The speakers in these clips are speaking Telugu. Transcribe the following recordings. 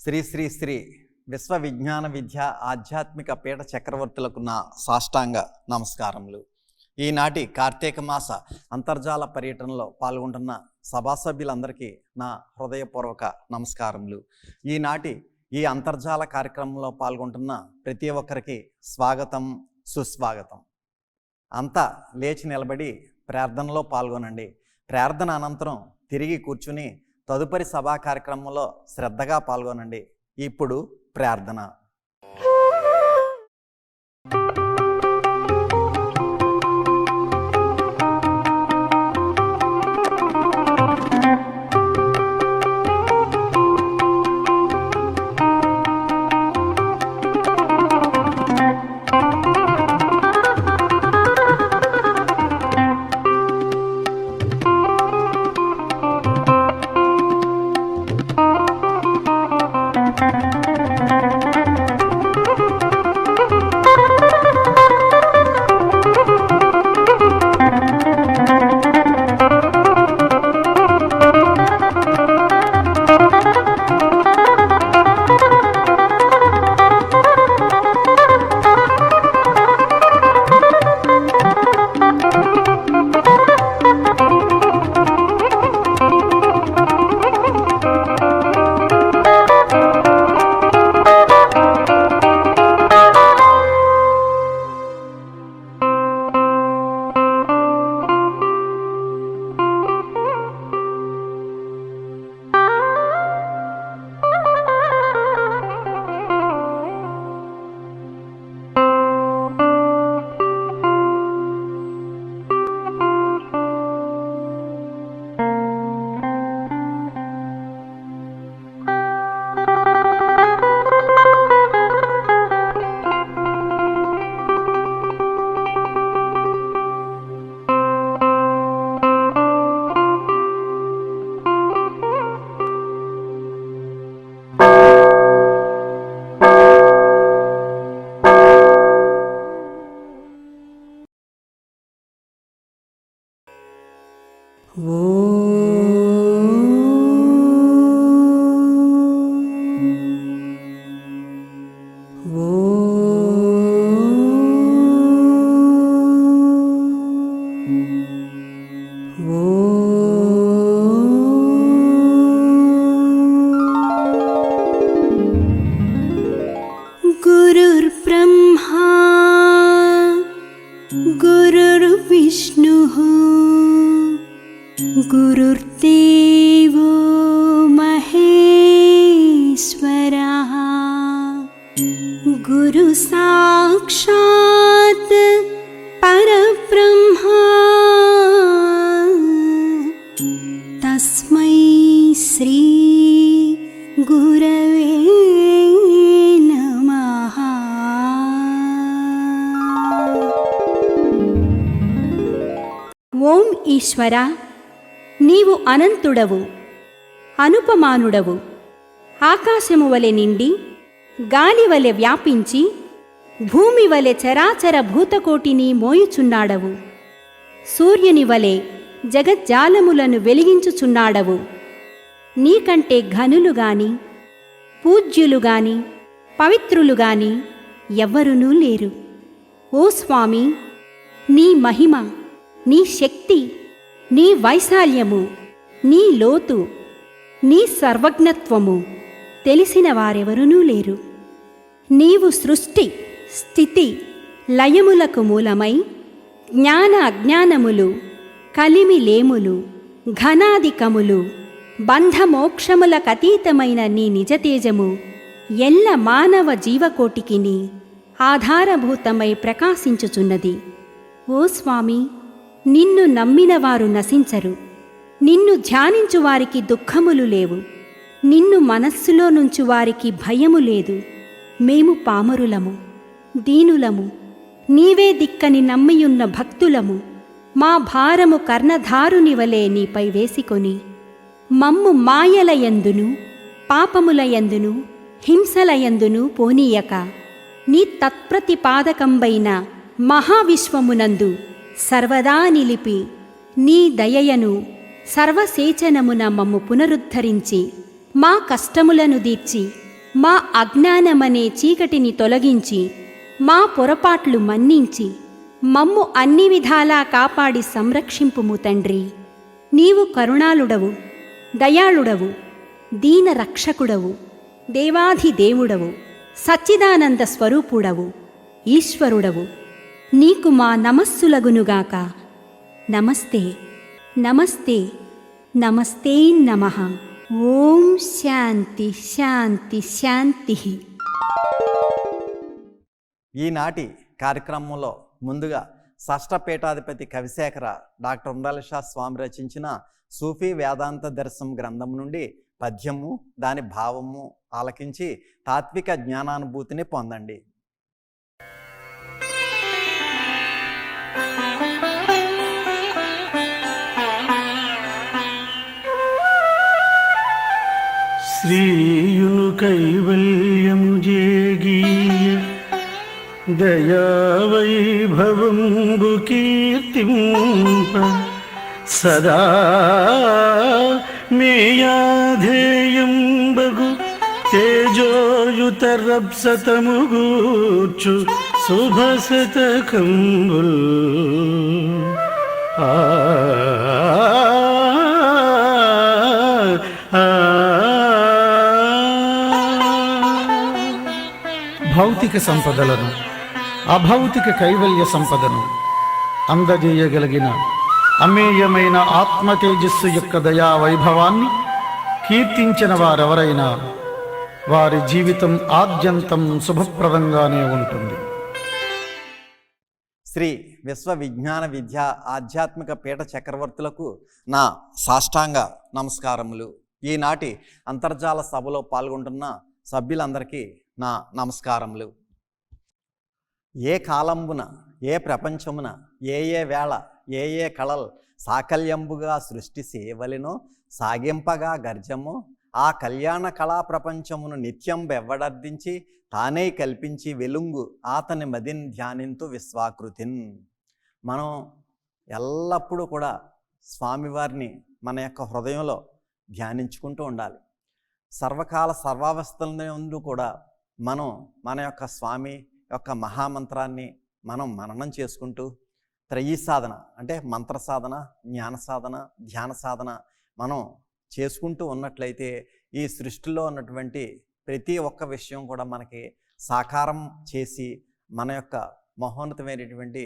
శ్రీ శ్రీ శ్రీ విశ్వ విజ్ఞాన విద్య ఆధ్యాత్మిక పీఠ చక్రవర్తులకు నా సాష్టాంగ నమస్కారములు. ఈనాటి కార్తీక మాస అంతర్జాల పర్యటనలో పాల్గొంటున్న సభ్యులందరికీ నా హృదయపూర్వక నమస్కారములు. ఈనాటి ఈ అంతర్జాల కార్యక్రమంలో పాల్గొంటున్న ప్రతి ఒక్కరికి స్వాగతం, సుస్వాగతం. అంతా లేచి నిలబడి ప్రార్థనలో పాల్గొనండి. ప్రార్థన అనంతరం తిరిగి కూర్చుని తదుపరి సభా కార్యక్రమంలో శ్రద్ధగా పాల్గొనండి. ఇప్పుడు ప్రార్థన. गुरुर्ब्रह्मा गुरुर्विष्णुः गुरुर्देवो महेश्वरः गुरुसाक्षात् परब्रह्मा तस्मै श्री गुरवे ఓం ఈశ్వర, నీవు అనంతుడవు, అనుపమానుడవు. ఆకాశము వలె నిండి, గాలి వలె వ్యాపించి, భూమి వలె చరాచర భూతకోటిని మోయుచున్నాడవు. సూర్యుని వలె జగజ్జాలములను వెలిగించుచున్నాడవు. నీకంటే ఘనులు గాని, పూజ్యులు గాని, పవిత్రులు గాని ఎవ్వరునూ లేరు. ఓ స్వామి, నీ మహిమ, నీ శక్తి, నీ వైశాల్యము, నీ లోతు, నీ సర్వజ్ఞత్వము తెలిసిన వారెవరునూ లేరు. నీవు సృష్టి, స్థితి, లయములకు మూలమై జ్ఞాన అజ్ఞానములు, కలిమి లేములు, ఘనాధికములు, బంధమోక్షములకతీతమైన నీ నిజతేజము ఎల్ల మానవ జీవకోటికిని ఆధారభూతమై ప్రకాశించుచున్నది. ఓ స్వామి, నిన్ను నమ్మిన వారు నశించరు. నిన్ను ధ్యానించు వారికి దుఃఖములు లేవు. నిన్ను మనస్సులో నుంచు వారికి భయము లేదు. మేము పామరులము, దీనులము, నీవే దిక్కని నమ్మియున్న భక్తులము. మా భారము కర్ణధారుని వలె నీపై వేసికొని, మమ్ము మాయలయందును, పాపములయందును, హింసలయందును పోనీయక, నీ తత్ప్రతిపాదకంబైన మహావిశ్వమునందు సర్వదా నిలిపి, నీ దయయను సర్వసేచనమున మమ్ము పునరుద్ధరించి, మా కష్టములను దీర్చి మా అజ్ఞానమనే చీకటిని తొలగించి మా పొరపాట్లు మన్నించి మమ్ము అన్ని విధాలా కాపాడి సంరక్షింపుము తండ్రి. నీవు కరుణాళుడవు, దయాళుడవు, దీన రక్షకుడవు, దేవాధిదేవుడవు, సచ్చిదానంద స్వరూపుడవు, ఈశ్వరుడవు. నీకు మా నమస్సులగునుగాక. నమస్తే నమస్తే నమస్తే నమః. ఓం శాంతి శాంతి శాంతి. ఈనాటి కార్యక్రమంలో ముందుగా షష్ఠపీఠాధిపతి కవిశేఖర డాక్టర్ ఉండాల షా స్వామి రచించిన సూఫీ వేదాంత దర్శనం గ్రంథం నుండి పద్యము దాని భావము ఆలకించి తాత్విక జ్ఞానానుభూతిని పొందండి. శ్రీయును కైవల్యము జేగీయ దయావైభవంబు కీర్తింప సదా మేయాధేయంబగు తేజోయుతరప్సతముగూర్చు శుభశతకంబుల్ భౌతిక సంపదలను, అభౌతిక కైవల్య సంపదను అందజేయగలిగిన అమేయమైన ఆత్మ తేజస్సు యొక్క దయా వైభవాన్ని కీర్తించిన వారెవరైనా వారి జీవితం ఆద్యంతం శుభప్రదంగానే ఉంటుంది. శ్రీ విశ్వ విజ్ఞాన విద్య ఆధ్యాత్మిక పీఠ చక్రవర్తులకు నా సాష్టాంగ నమస్కారములు. ఈనాటి అంతర్జాల సభలో పాల్గొంటున్న సభ్యులందరికీ నా నమస్కారములు. ఏ కాలంబున ఏ ప్రపంచమున ఏ వేళ ఏ కళల్ సాకల్యంబుగా సృష్టి సేవలినో సాగింపగా గర్జము ఆ కళ్యాణ కళా ప్రపంచమును నిత్యం బెవ్వడర్దించి తానే కల్పించి వెలుంగు ఆతని మదిన్ ధ్యానింతు విశ్వాకృతిన్. మనం ఎల్లప్పుడూ కూడా స్వామివారిని మన యొక్క హృదయంలో ధ్యానించుకుంటూ ఉండాలి. సర్వకాల సర్వావస్థలందు కూడా మనం మన యొక్క స్వామి యొక్క మహామంత్రాన్ని మనం మననం చేసుకుంటూ త్రయీ సాధన అంటే మంత్ర సాధన, జ్ఞాన సాధన, ధ్యాన సాధన మనం చేసుకుంటూ ఉన్నట్లయితే ఈ సృష్టిలో ఉన్నటువంటి ప్రతి ఒక్క విషయం కూడా మనకి సాకారం చేసి మన యొక్క మహోన్నతమైనటువంటి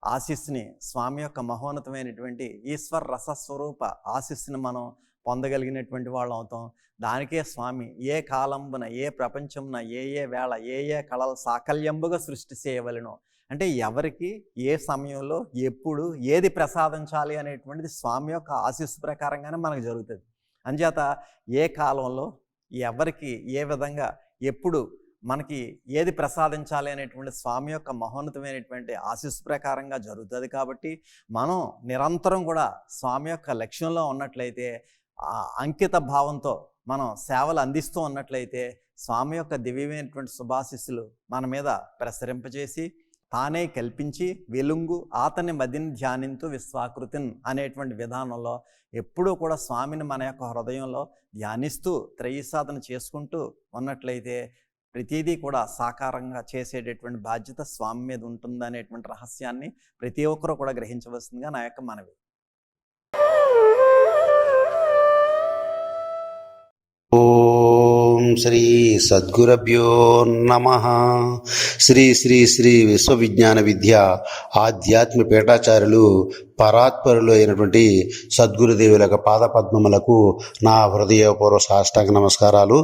ఆశీస్సుని, స్వామి యొక్క మహోన్నతమైనటువంటి ఈశ్వర రసస్వరూప ఆశీస్సుని మనం పొందగలిగినటువంటి వాళ్ళం అవుతాం. దానికే స్వామి ఏ కాలంబున ఏ ప్రపంచమున ఏ వేళ ఏ కళలు సాకల్యంబుగా సృష్టి చేయవలెనో అంటే ఎవరికి ఏ సమయంలో ఎప్పుడు ఏది ప్రసాదించాలి అనేటువంటిది స్వామి యొక్క ఆశీస్సు ప్రకారంగానే మనకు జరుగుతుంది. అంచేత ఏ కాలంలో ఎవరికి ఏ విధంగా ఎప్పుడు మనకి ఏది ప్రసాదించాలి అనేటువంటి స్వామి యొక్క మహోన్నతమైనటువంటి ఆశీస్సు ప్రకారంగా జరుగుతుంది. కాబట్టి మనం నిరంతరం కూడా స్వామి యొక్క లక్ష్యంలో ఉన్నట్లయితే అంకిత భావంతో మనం సేవలు అందిస్తూ ఉన్నట్లయితే స్వామి యొక్క దివ్యమైనటువంటి శుభాశీస్సులు మన మీద ప్రసరింపజేసి తానే కల్పించి వెలుంగు ఆతని మదిని ధ్యానింతు విశ్వాకృతిన్ అనేటువంటి విధానంలో ఎప్పుడూ కూడా స్వామిని మన యొక్క హృదయంలో ధ్యానిస్తూ త్రయీ సాధన చేసుకుంటూ ఉన్నట్లయితే ప్రతిదీ కూడా సాకారంగా చేసేటటువంటి బాధ్యత స్వామి మీద ఉంటుందనేటువంటి రహస్యాన్ని ప్రతి ఒక్కరూ కూడా గ్రహించవలసిందిగా నా యొక్క మనవి. ఓం శ్రీ సద్గురభ్యో నమః. శ్రీ శ్రీ శ్రీ విశ్వవిజ్ఞాన విద్య ఆధ్యాత్మిక పీఠాచార్యులు పరాత్పరులు అయినటువంటి సద్గురుదేవుల యొక్క పాదపద్మములకు నా హృదయపూర్వ సాష్టాంగ నమస్కారాలు.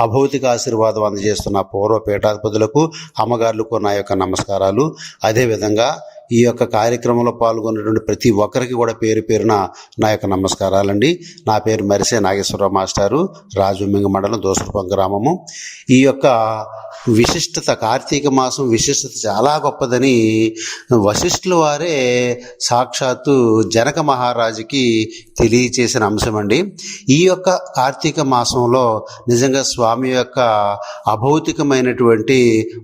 అభౌతిక ఆశీర్వాదం అందజేస్తున్న పూర్వ పీఠాధిపతులకు, అమ్మగారులకు నా యొక్క నమస్కారాలు. అదేవిధంగా ఈ యొక్క కార్యక్రమంలో పాల్గొన్నటువంటి ప్రతి ఒక్కరికి కూడా పేరు పేరున నా యొక్క నమస్కారాలండి. నా పేరు మరిసే నాగేశ్వరరావు మాస్టారు, రాజుమింగ మండలం దోసరపం గ్రామము. ఈ యొక్క విశిష్టత, కార్తీక మాసం విశిష్టత చాలా గొప్పదని వశిష్ఠుల వారే సాక్షాత్తు జనక మహారాజుకి తెలియచేసిన అంశం అండి. ఈ యొక్క కార్తీక మాసంలో నిజంగా స్వామి యొక్క అభౌతికమైనటువంటి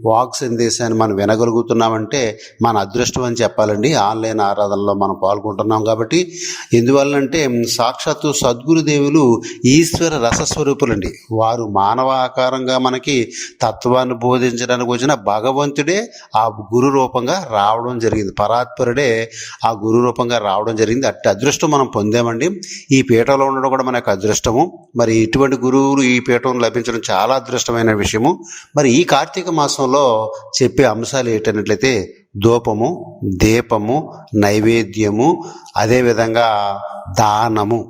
వాక్ సందేశాన్ని మనం వినగలుగుతున్నామంటే మన అదృష్టం అని విషయం చెప్పాలండి. ఆన్లైన్ ఆరాధనలో మనం పాల్గొంటున్నాం కాబట్టి. ఎందువల్లంటే సాక్షాత్తు సద్గురుదేవులు ఈశ్వర రసస్వరూపులండి. వారు మానవ ఆకారంగా మనకి తత్వాన్ని బోధించడానికి వచ్చిన భగవంతుడే ఆ గురు రూపంగా రావడం జరిగింది. పరాత్పరుడే ఆ గురు రూపంగా రావడం జరిగింది. అట్టి అదృష్టం మనం పొందామండి. ఈ పీఠంలో ఉండడం కూడా మనకు అదృష్టము. మరి ఇటువంటి గురువులు ఈ పీఠం లభించడం చాలా అదృష్టమైన విషయము. మరి ఈ కార్తీక మాసంలో చెప్పే అంశాలు ఏంటన్నట్లయితే ధూపము, దీపము, నైవేద్యము, అదేవిధంగా దానము.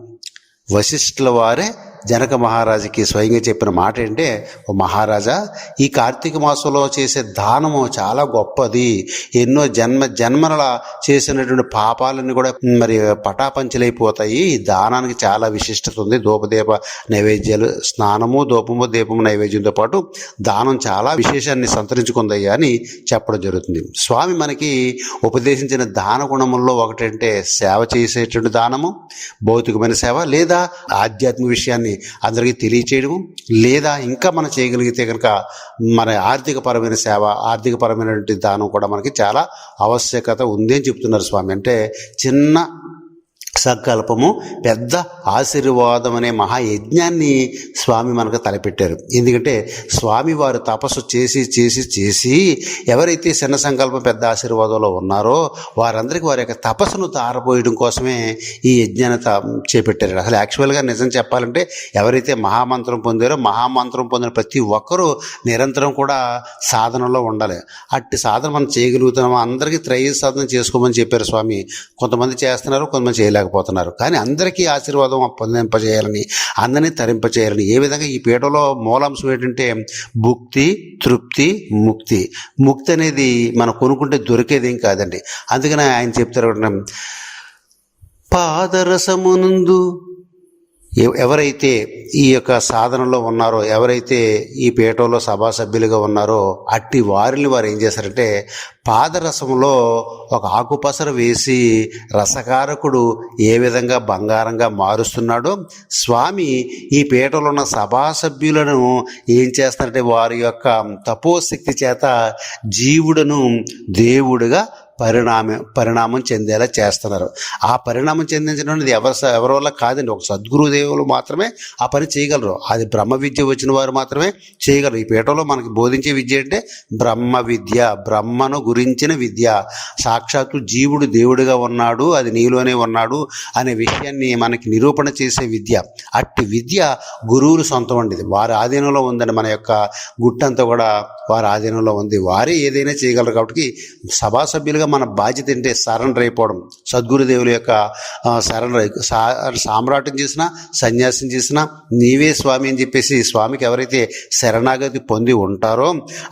వశిష్ఠుల వారే జనక మహారాజుకి స్వయంగా చెప్పిన మాట ఏంటంటే, ఓ మహారాజా, ఈ కార్తీక మాసంలో చేసే దానము చాలా గొప్పది. ఎన్నో జన్మల చేసినటువంటి పాపాలన్నీ కూడా మరి పటాపంచలైపోతాయి. ఈ దానానికి చాలా విశిష్టత ఉంది. ధూపదీప నైవేద్యాలు, స్నానము, ధూపము, దీపము, నైవేద్యంతో పాటు దానం చాలా విశేషాన్ని సంతరించుకుందయ్యా అని చెప్పడం జరుగుతుంది. స్వామి మనకి ఉపదేశించిన దాన గుణముల్లో ఒకటంటే సేవ చేసేటువంటి దానము, భౌతికమైన సేవ, లేదా ఆధ్యాత్మిక విషయాన్ని అందరికీ తెలియచేయడము, లేదా ఇంకా మనం చేయగలిగితే కనుక మన ఆర్థికపరమైన సేవ, ఆర్థికపరమైనటువంటి దానం కూడా మనకి చాలా ఆవశ్యకత ఉంది అని చెప్తున్నారు స్వామి. అంటే చిన్న సంకల్పము పెద్ద ఆశీర్వాదం అనే మహాయజ్ఞాన్ని స్వామి మనకు తలపెట్టారు. ఎందుకంటే స్వామి వారు తపస్సు చేసి చేసి చేసి ఎవరైతే చిన్న సంకల్పం పెద్ద ఆశీర్వాదంలో ఉన్నారో వారందరికీ వారి యొక్క తపస్సును తారపోయడం కోసమే ఈ యజ్ఞాన్ని చేపట్టారు. అసలు యాక్చువల్గా నిజం చెప్పాలంటే ఎవరైతే మహామంత్రం పొందారో మహామంత్రం పొందిన ప్రతి ఒక్కరూ నిరంతరం కూడా సాధనలో ఉండాలి. అట్టి సాధన మనం చేయగలుగుతున్నామో అందరికీ త్రయ సాధన చేసుకోమని చెప్పారు స్వామి. కొంతమంది చేస్తున్నారు, కొంతమంది చేయలేకపోతున్నారు. కానీ అందరికీ ఆశీర్వాదం పొందింపజేయాలని, అందరినీ తరింపజేయాలని. ఏ విధంగా ఈ పీఠంలో మూలాంశం ఏంటంటే భుక్తి, తృప్తి, ముక్తి. ముక్తి అనేది మనం కొనుక్కుంటే దొరికేదేం కాదండి. అందుకని ఆయన చెప్తారు, పాదరసమునందు ఎవరైతే ఈ యొక్క సాధనలో ఉన్నారో, ఎవరైతే ఈ పీఠంలో సభా సభ్యులుగా ఉన్నారో అట్టి వారిని వారు ఏం చేశారంటే పాదరసంలో ఒక ఆకుపసర వేసి రసకారకుడు ఏ విధంగా బంగారంగా మారుస్తున్నాడో స్వామి ఈ పీఠంలో ఉన్న సభా సభ్యులను ఏం చేస్తారంటే వారి యొక్క తపోశక్తి చేత జీవుడను దేవుడుగా పరిణామం చెందేలా చేస్తున్నారు. ఆ పరిణామం చెందించడం అనేది ఎవరి వల్ల కాదండి. ఒక సద్గురుదేవులు మాత్రమే ఆ పని చేయగలరు. అది బ్రహ్మ విద్య వచ్చిన వారు మాత్రమే చేయగలరు. ఈ పీఠంలో మనకి బోధించే విద్య అంటే బ్రహ్మ విద్య, బ్రహ్మను గురించిన విద్య. సాక్షాత్తు జీవుడు దేవుడిగా ఉన్నాడు, అది నీలోనే ఉన్నాడు అనే విషయాన్ని మనకి నిరూపణ చేసే విద్య. అట్టి విద్య గురువులు సొంతం అండి. వారి ఆధీనంలో ఉందండి. మన యొక్క గుట్టంతా కూడా వారి ఆధీనంలో ఉంది. వారే ఏదైనా చేయగలరు. కాబట్టి సభా సభ్యులుగా మన బాధ్యత ఏంటంటే సరెండర్ అయిపోవడం. సద్గురుదేవుల యొక్క సామ్రాటం చేసినా, సన్యాసం చేసినా నీవే స్వామి అని చెప్పేసి స్వామికి ఎవరైతే శరణాగతి పొంది ఉంటారో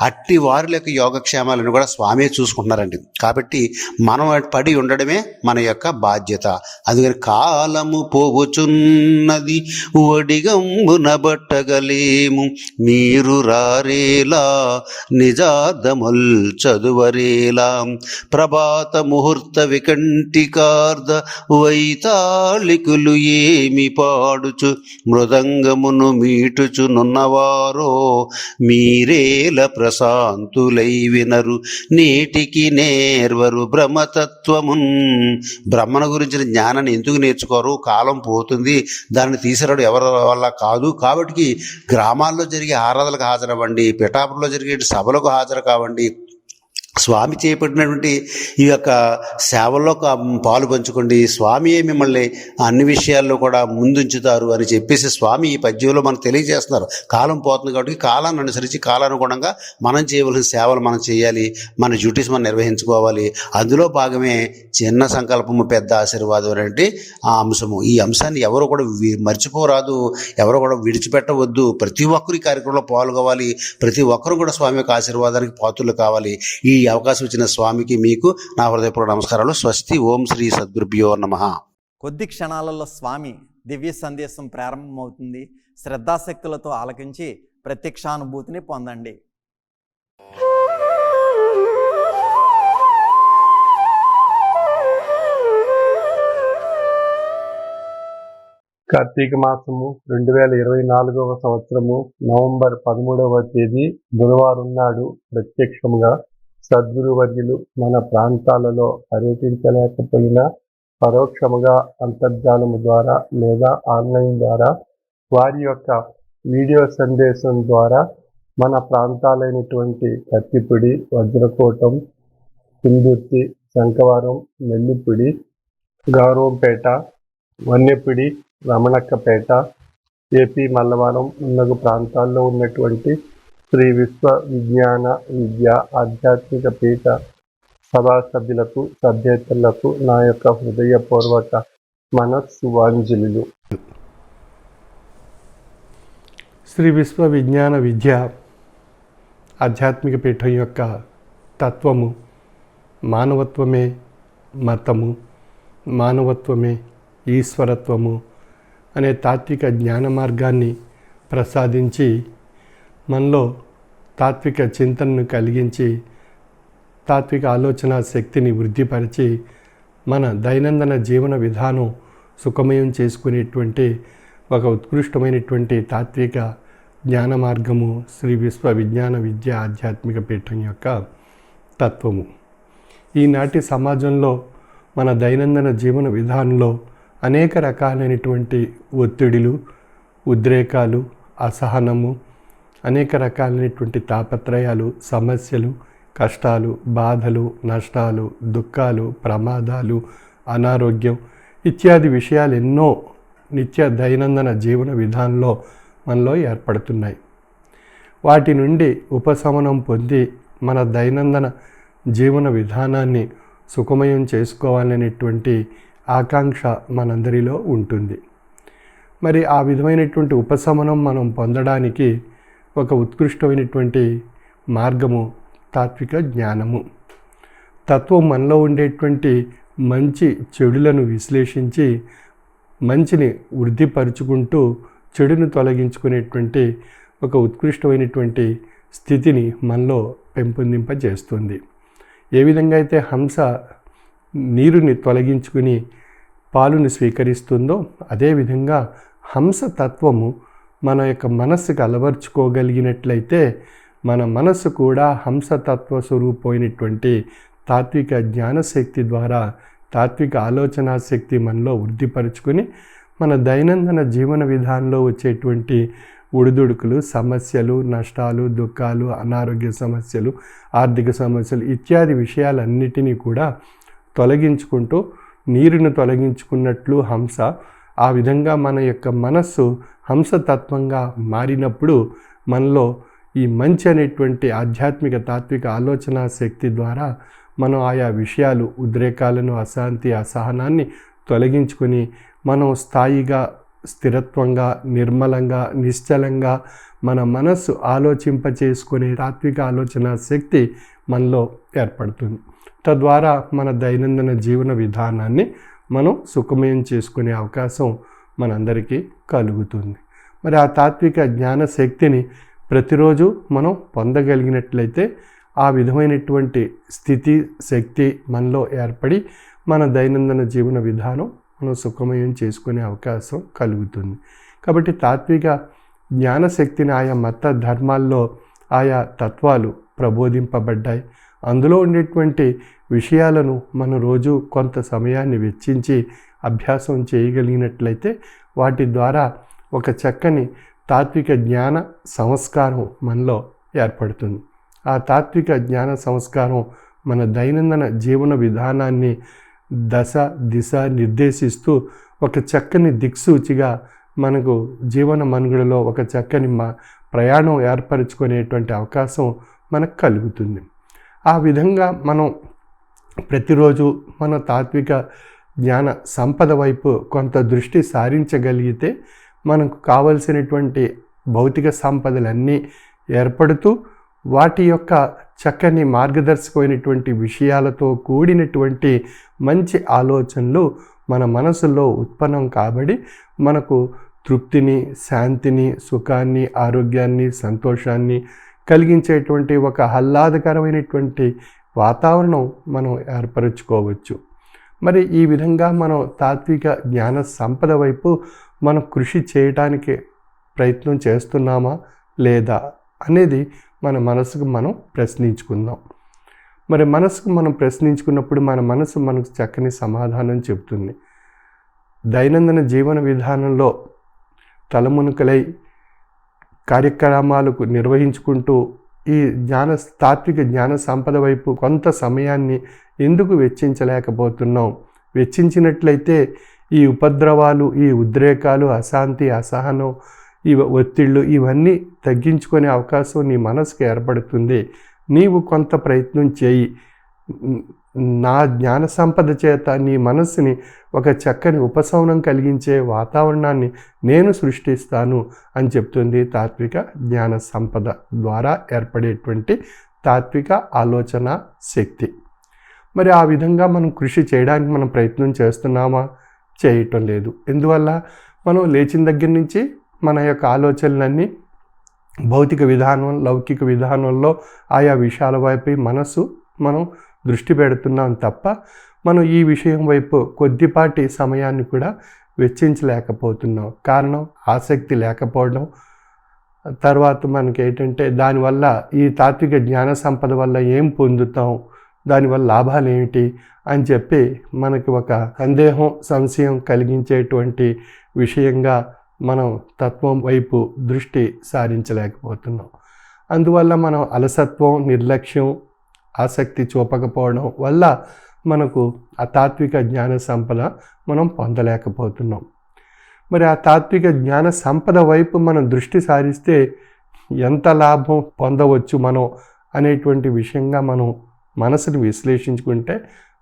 అట్టి వారి యొక్క యోగక్షేమాలను కూడా స్వామి చూసుకుంటున్నారండి. కాబట్టి మనం పడి ఉండడమే మన యొక్క బాధ్యత. అందుకని కాలము పోవుచున్నది ఒడిగంబున బట్టగలేము, మీరు రారేలా నిజార్థముల్ చదువరేలా, ప్రభాత ముహూర్త వికంటికార్ధ వైతాళికులు ఏమి పాడుచు మృదంగమును మీటుచునున్నవారో మీరేల ప్రశాంతులై వినరు, నేటికి నేర్వరు బ్రహ్మతత్వమున్. బ్రహ్మను గురించిన జ్ఞానాన్ని ఎందుకు నేర్చుకోరు? కాలం పోతుంది, దాన్ని తీసిరాడు ఎవరి వల్ల కాదు. కాబట్టి గ్రామాల్లో జరిగే ఆరాధనలకు హాజరవ్వండి, పిఠాపురంలో జరిగే సభలకు హాజరు కావండి. స్వామి చేపట్టినటువంటి ఈ యొక్క సేవల్లో పాలు పంచుకోండి. స్వామియే మిమ్మల్ని అన్ని విషయాల్లో కూడా ముందుంచుతారు అని చెప్పేసి స్వామి ఈ పద్యంలో మనకు తెలియజేస్తున్నారు. కాలం పోతుంది కాబట్టి కాలాన్ని అనుసరించి కాలానుగుణంగా మనం చేయవలసిన సేవలు మనం చేయాలి, మన డ్యూటీస్ మనం నిర్వహించుకోవాలి. అందులో భాగమే చిన్న సంకల్పము పెద్ద ఆశీర్వాదం అంటే ఆ అంశము. ఈ అంశాన్ని ఎవరు కూడా మర్చిపోరాదు, ఎవరు కూడా విడిచిపెట్టవద్దు. ప్రతి ఒక్కరు ఈ కార్యక్రమంలో పాల్గొవాలి. ప్రతి ఒక్కరు కూడా స్వామి యొక్క ఆశీర్వాదానికి పాత్రలు కావాలి. ఈ అవకాశం ఇచ్చిన స్వామికి మీకు నా హృదయపూర్వక నమస్కారాలు. స్వస్తి. ఓం శ్రీ సద్గురుభ్యో నమః. కొద్ది క్షణాలలో స్వామి దివ్య సందేశం ప్రారంభమవుతుంది. శ్రద్ధాశక్తులతో ఆలకించి ప్రత్యక్షానుభూతిని పొందండి. కార్తీక మాసము 2024 సంవత్సరము నవంబర్ 13వ తేదీ బుధవారం నాడు ప్రత్యక్షముగా సద్గురువర్యులు మన ప్రాంతాలలో పర్యటించలేకపోయినా పరోక్షముగా అంతర్జాలము ద్వారా లేదా ఆన్లైన్ ద్వారా వారి యొక్క వీడియో సందేశం ద్వారా మన ప్రాంతాలైనటువంటి కత్తిపూడి, వజ్రకోటం, కుందుర్తి, శంఖవరం, నెల్లిపూడి, గౌరవంపేట, వన్నెపూడి, రమణక్కపేట, ఏపీ మల్లవరం మున్నగు ప్రాంతాల్లో ఉన్నటువంటి శ్రీ విశ్వ విజ్ఞాన విద్య ఆధ్యాత్మిక పీఠ సభా సభ్యులకు, సభ్యేతరులకు నా యొక్క హృదయపూర్వక మనస్సువాంజలులు. శ్రీ విశ్వ విజ్ఞాన విద్య ఆధ్యాత్మిక పీఠం యొక్క తత్వము మానవత్వమే మతము, మానవత్వమే ఈశ్వరత్వము అనే తాత్విక జ్ఞాన మార్గాన్ని ప్రసాదించి మనలో తాత్విక చింతనను కలిగించి తాత్విక ఆలోచన శక్తిని వృద్ధిపరిచి మన దైనందిన జీవన విధానం సుఖమయం చేసుకునేటువంటి ఒక ఉత్కృష్టమైనటువంటి తాత్విక జ్ఞాన మార్గము శ్రీ విశ్వ విజ్ఞాన విద్య ఆధ్యాత్మిక పీఠం యొక్క తత్వము. ఈనాటి సమాజంలో మన దైనందిన జీవన విధానంలో అనేక రకాలైనటువంటి ఒత్తిడులు, ఉద్రేకాలు, అసహనము, అనేక రకాలైనటువంటి తాపత్రయాలు, సమస్యలు, కష్టాలు, బాధలు, నష్టాలు, దుఃఖాలు, ప్రమాదాలు, అనారోగ్యం ఇత్యాది విషయాలు ఎన్నో నిత్య దైనందిన జీవన విధానంలో మనలో ఏర్పడుతున్నాయి. వాటి నుండి ఉపశమనం పొంది మన దైనందిన జీవన విధానాన్ని సుఖమయం చేసుకోవాలనేటువంటి ఆకాంక్ష మనందరిలో ఉంటుంది. మరి ఆ విధమైనటువంటి ఉపశమనం మనం పొందడానికి ఒక ఉత్కృష్టమైనటువంటి మార్గము తాత్విక జ్ఞానము. తత్వం మనలో ఉండేటువంటి మంచి చెడులను విశ్లేషించి మంచిని వృద్ధిపరుచుకుంటూ చెడును తొలగించుకునేటువంటి ఒక ఉత్కృష్టమైనటువంటి స్థితిని మనలో పెంపొందింపజేస్తుంది. ఏ విధంగా అయితే హంస నీరుని తొలగించుకుని పాలుని స్వీకరిస్తుందో అదేవిధంగా హంస తత్వము మన యొక్క మనస్సుకు అలవర్చుకోగలిగినట్లయితే మన మనస్సు కూడా హంసతత్వ స్వరూపమైనటువంటి తాత్విక జ్ఞానశక్తి ద్వారా తాత్విక ఆలోచనా శక్తి మనలో వృద్ధిపరుచుకొని మన దైనందిన జీవన విధానంలో వచ్చేటువంటి ఒడిదుడుకులు, సమస్యలు, నష్టాలు, దుఃఖాలు, అనారోగ్య సమస్యలు, ఆర్థిక సమస్యలు ఇత్యాది విషయాలన్నిటినీ కూడా తొలగించుకుంటూ నీరును తొలగించుకున్నట్లు హంస ఆ విధంగా మన యొక్క మనస్సు హంసతత్వంగా మారినప్పుడు మనలో ఈ మంచి అనేటువంటి ఆధ్యాత్మిక తాత్విక ఆలోచన శక్తి ద్వారా మనం ఆయా విషయాలు, ఉద్రేకాలను, అశాంతి, అసహనాన్ని తొలగించుకొని మనం స్థాయిగా, స్థిరత్వంగా, నిర్మలంగా, నిశ్చలంగా మన మనస్సు ఆలోచింపచేసుకునే తాత్విక ఆలోచన శక్తి మనలో ఏర్పడుతుంది. తద్వారా మన దైనందిన జీవన విధానాన్ని మనం సుఖమయం చేసుకునే అవకాశం మనందరికీ కలుగుతుంది. మరి ఆ తాత్విక జ్ఞాన శక్తిని ప్రతిరోజు మనం పొందగలిగినట్లయితే ఆ విధమైనటువంటి స్థితి, శక్తి మనలో ఏర్పడి మన దైనందిన జీవన విధానం మనం సుఖమయం చేసుకునే అవకాశం కలుగుతుంది. కాబట్టి తాత్విక జ్ఞానశక్తిని ఆయా మత ధర్మాల్లో ఆయా తత్వాలు ప్రబోధింపబడ్డాయి. అందులో ఉండేటువంటి విషయాలను మనం రోజు కొంత సమయాన్ని వెచ్చించి అభ్యాసం చేయగలిగినట్లయితే వాటి ద్వారా ఒక చక్కని తాత్విక జ్ఞాన సంస్కారం మనలో ఏర్పడుతుంది. ఆ తాత్విక జ్ఞాన సంస్కారం మన దైనందిన జీవన విధానాన్ని దశ దిశ నిర్దేశిస్తూ ఒక చక్కని దిక్సూచిగా మనకు జీవన మనుగడలో ఒక చక్కని ప్రయాణం ఏర్పరచుకునేటువంటి అవకాశం మనకు కలుగుతుంది. ఆ విధంగా మనం ప్రతిరోజు మన తాత్విక జ్ఞాన సంపద వైపు కొంత దృష్టి సారించగలిగితే మనకు కావలసినటువంటి భౌతిక సంపదలన్నీ ఏర్పడుతూ వాటి యొక్క చక్కని మార్గదర్శకమైనటువంటి విషయాలతో కూడినటువంటి మంచి ఆలోచనలు మన మనసులో ఉత్పన్నం కాబడి మనకు తృప్తిని, శాంతిని, సుఖాన్ని, ఆరోగ్యాన్ని, సంతోషాన్ని కలిగించేటువంటి ఒక ఆహ్లాదకరమైనటువంటి వాతావరణం మనం ఏర్పరచుకోవచ్చు. మరి ఈ విధంగా మనం తాత్విక జ్ఞాన సంపద వైపు మనం కృషి చేయడానికి ప్రయత్నం చేస్తున్నామా లేదా అనేది మన మనసుకు మనం ప్రశ్నించుకుందాం. మరి మనసుకు మనం ప్రశ్నించుకున్నప్పుడు మన మనసు మనకు చక్కని సమాధానం చెప్తుంది. దైనందిన జీవన విధానంలో తలమునకలై కార్యక్రమాలకు నిర్వహించుకుంటూ ఈ తాత్విక జ్ఞాన సంపద వైపు కొంత సమయాన్ని ఎందుకు వెచ్చించలేకపోతున్నాం? వెచ్చించినట్లయితే ఈ ఉపద్రవాలు, ఈ ఉద్రేకాలు, అశాంతి, అసహనం, ఒత్తిళ్ళు ఇవన్నీ తగ్గించుకునే అవకాశం నీ మనసుకు ఏర్పడుతుంది. నీవు కొంత ప్రయత్నం చేయి. నా జ్ఞాన సంపద చేత నీ మనస్సుని ఒక చక్కని ఉపశమనం కలిగించే వాతావరణాన్ని నేను సృష్టిస్తాను అని చెప్తుంది తాత్విక జ్ఞాన సంపద ద్వారా ఏర్పడేటువంటి తాత్విక ఆలోచన శక్తి. మరి ఆ విధంగా మనం కృషి చేయడానికి మనం ప్రయత్నం చేస్తున్నామా? చేయటం లేదు. ఎందువల్ల? మనం లేచిన దగ్గర నుంచి మన యొక్క ఆలోచనలన్నీ భౌతిక విధానం, లౌకిక విధానంలో ఆయా విషయాల వైపు మనం దృష్టి పెడుతున్నాం తప్ప మనం ఈ విషయం వైపు కొద్దిపాటి సమయాన్ని కూడా వెచ్చించలేకపోతున్నాం. కారణం ఆసక్తి లేకపోవడం. తర్వాత మనకి ఏంటంటే దానివల్ల ఈ తాత్విక జ్ఞాన సంపద వల్ల ఏం పొందుతాం, దానివల్ల లాభాలు ఏమిటి అని చెప్పి మనకి ఒక సందేహం, సంశయం కలిగించేటువంటి విషయంగా మనం తత్వం వైపు దృష్టి సారించలేకపోతున్నాం. అందువల్ల మనం అలసత్వం, నిర్లక్ష్యం, ఆసక్తి చూపకపోవడం వల్ల మనకు ఆ తాత్విక జ్ఞాన సంపద మనం పొందలేకపోతున్నాం. మరి ఆ తాత్విక జ్ఞాన సంపద వైపు మనం దృష్టి సారిస్తే ఎంత లాభం పొందవచ్చు మనం అనేటువంటి విషయంగా మనం మనసును విశ్లేషించుకుంటే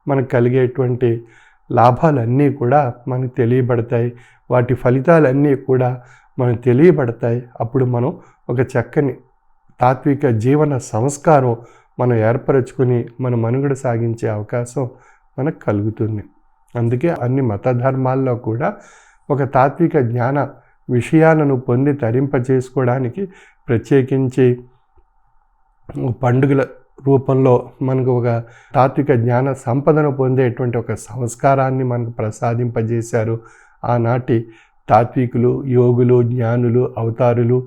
మనకు కలిగేటువంటి లాభాలన్నీ కూడా మనకు తెలియబడతాయి. వాటి ఫలితాలన్నీ కూడా మనకు తెలియబడతాయి. అప్పుడు మనం ఒక చక్కని తాత్విక జీవన సంస్కారం మనం ఏర్పరచుకుని మన మనుగడ సాగించే అవకాశం మనకు కలుగుతుంది. అందుకే అన్ని మత ధర్మాల్లో కూడా ఒక తాత్విక జ్ఞాన విషయాలను పొంది తరింపజేసుకోవడానికి ప్రత్యేకించి పండుగల రూపంలో మనకు ఒక తాత్విక జ్ఞాన సంపదను పొందేటువంటి ఒక సంస్కారాన్ని మనకు ప్రసాదింపజేశారు ఆనాటి తాత్వికులు, యోగులు, జ్ఞానులు, అవతారులు,